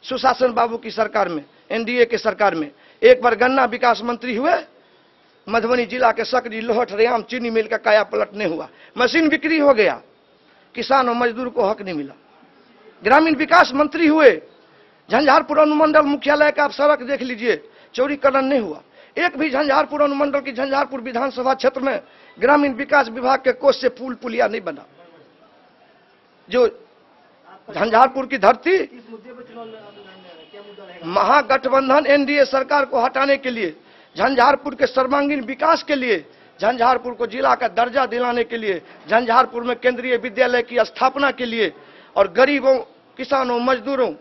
सुशासन बाबू की सरकार में, एनडीए के सरकार में। एक बार गन्ना विकास मंत्री हुए, मधुबनी जिला के सकरी, लोहट, रेयाम चीनी मिल का काया पलट नहीं हुआ। मशीन बिक्री हो गया, किसान और मजदूर को हक नहीं मिला। ग्रामीण विकास मंत्री हुए, झंझारपुर अनुमंडल मुख्यालय का आप सड़क देख लीजिए, चौड़ीकरण नहीं हुआ। एक भी झंझारपुर अनुमंडल की झंझारपुर विधानसभा क्षेत्र में ग्रामीण विकास विभाग के कोष से पुल पुलिया नहीं बना। जो झंझारपुर की धरती महागठबंधन एनडीए सरकार को हटाने के लिए, झंझारपुर के सर्वांगीण विकास के लिए, झंझारपुर को जिला का दर्जा दिलाने के लिए, झंझारपुर में केंद्रीय विद्यालय की स्थापना के लिए और गरीबों, किसानों, मजदूरों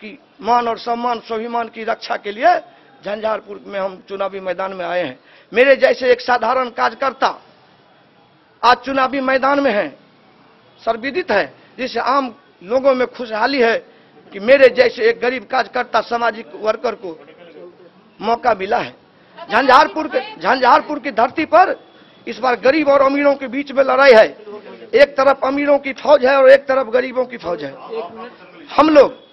की मान और सम्मान, स्वाभिमान की रक्षा के लिए झंझारपुर में हम चुनावी मैदान में आए हैं। मेरे जैसे एक साधारण कार्यकर्ता आज चुनावी मैदान में है, सर्वविदित है, जिससे आम लोगों में खुशहाली है कि मेरे जैसे एक गरीब कार्यकर्ता, सामाजिक वर्कर को मौका मिला है। झंझारपुर की धरती पर इस बार गरीब और अमीरों के बीच में लड़ाई है। एक तरफ अमीरों की फौज है और एक तरफ गरीबों की फौज है। हम लोग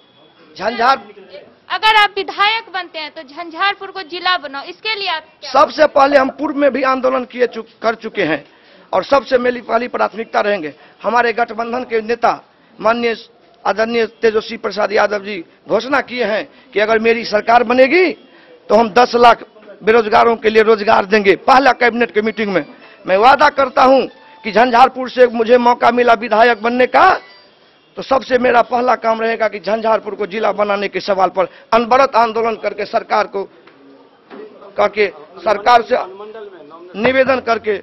अगर आप विधायक बनते हैं तो झंझारपुर को जिला बनाओ, इसके लिए आप सबसे पहले हम पूर्व में भी आंदोलन कर चुके हैं और सबसे मेरी पहली प्राथमिकता रहेंगे। हमारे गठबंधन के नेता माननीय आदरणीय तेजस्वी प्रसाद यादव जी घोषणा किए हैं कि अगर मेरी सरकार बनेगी तो हम 10 लाख बेरोजगारों के लिए रोजगार देंगे। पहला कैबिनेट की मीटिंग में मैं वादा करता हूं कि झंझारपुर से मुझे मौका मिला विधायक बनने का, तो सबसे मेरा पहला काम रहेगा कि झंझारपुर को जिला बनाने के सवाल पर अनवरत आंदोलन करके सरकार से निवेदन करके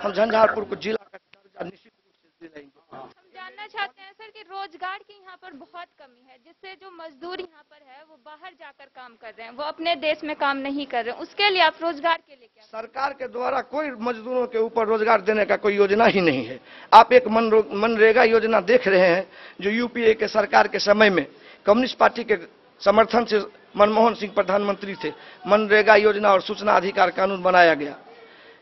हम झंझारपुर को जिला का दर्जा निश्चित रूप से दिलाएंगे। हम जानना चाहते हैं सर कि रोजगार की यहाँ पर बहुत कमी है, जिससे जो मजदूर यहाँ पर है वो बाहर जाकर काम कर रहे हैं, वो अपने देश में काम नहीं कर रहे हैं। उसके लिए आप रोजगार के लिए क्या? सरकार के द्वारा कोई मजदूरों के ऊपर रोजगार देने का कोई योजना ही नहीं है। आप एक मनरेगा योजना देख रहे हैं जो यूपीए के सरकार के समय में कम्युनिस्ट पार्टी के समर्थन से मनमोहन सिंह प्रधानमंत्री थे। मनरेगा योजना और सूचना अधिकार कानून बनाया गया,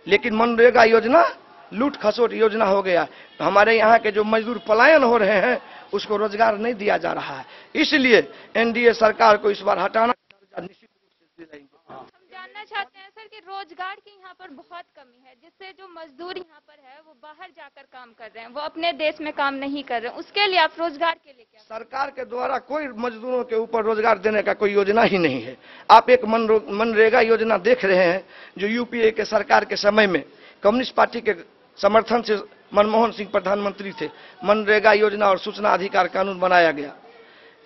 लेकिन मनरेगा योजना लूट खसोट योजना हो गया। हमारे यहाँ के जो मजदूर पलायन हो रहे हैं उसको रोजगार नहीं दिया जा रहा है। इसलिए एनडीए सरकार को इस बार हटाना निश्चित रूप से दिलाएंगे। हम जानना चाहते हैं सर कि रोजगार की यहाँ पर बहुत कमी है, जिससे जो मजदूर यहाँ पर है वो बाहर जाकर काम कर रहे हैं, वो अपने देश में काम नहीं कर रहे हैं। उसके लिए आप रोजगार के लिए क्या? सरकार के द्वारा कोई मजदूरों के ऊपर रोजगार देने का कोई योजना ही नहीं है। आप एक मनरेगा योजना देख रहे हैं जो यूपीए के सरकार के समय में कम्युनिस्ट पार्टी के समर्थन से मनमोहन सिंह प्रधानमंत्री थे। मनरेगा योजना और सूचना अधिकार कानून बनाया गया,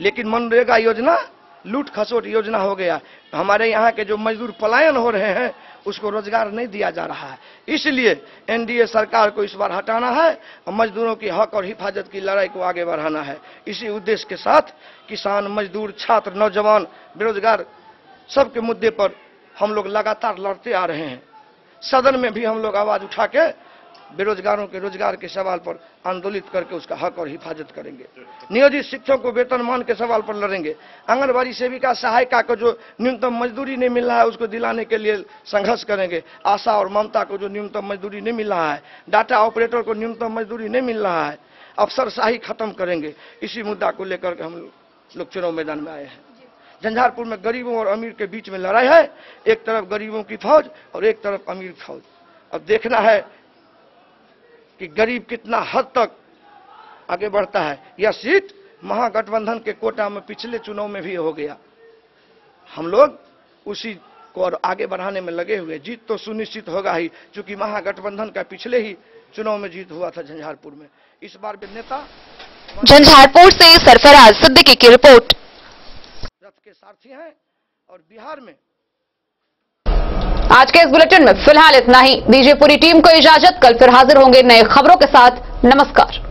लेकिन मनरेगा योजना लूट खसोट योजना हो गया। हमारे यहाँ के जो मजदूर पलायन हो रहे हैं उसको रोजगार नहीं दिया जा रहा है। इसलिए एनडीए सरकार को इस बार हटाना है और मजदूरों की हक और हिफाजत की लड़ाई को आगे बढ़ाना है। इसी उद्देश्य के साथ किसान, मजदूर, छात्र, नौजवान, बेरोजगार सबके मुद्दे पर हम लोग लगातार लड़ते आ रहे हैं। सदन में भी हम लोग आवाज उठा के बेरोजगारों के रोजगार के सवाल पर आंदोलित करके उसका हक और हिफाजत करेंगे। नियोजित शिक्षकों को वेतनमान के सवाल पर लड़ेंगे। आंगनबाड़ी सेविका सहायिका को जो न्यूनतम मजदूरी नहीं मिल रहा है उसको दिलाने के लिए संघर्ष करेंगे। आशा और ममता को जो न्यूनतम मजदूरी नहीं मिल रहा है, डाटा ऑपरेटर को न्यूनतम मजदूरी नहीं मिल रहा है, अफसरशाही खत्म करेंगे। इसी मुद्दा को लेकर के हम लोग चुनाव मैदान में आए हैं। झंझारपुर में गरीबों और अमीर के बीच में लड़ाई है, एक तरफ गरीबों की फौज और एक तरफ अमीर फौज। अब देखना है कि गरीब कितना हद तक आगे बढ़ता है। यह सीट महागठबंधन के कोटा में पिछले चुनाव में भी हो गया, हम लोग उसी को और आगे बढ़ाने में लगे हुए। जीत तो सुनिश्चित होगा ही, क्योंकि महागठबंधन का पिछले ही चुनाव में जीत हुआ था झंझारपुर में। इस बार भी नेता झंझारपुर से सरफराज सिद्दीकी की रिपोर्ट। रथ के सारथी हैं और बिहार में आज के इस बुलेटिन में फिलहाल इतना ही। दीजिए पूरी टीम को इजाजत, कल फिर हाजिर होंगे नए खबरों के साथ। नमस्कार।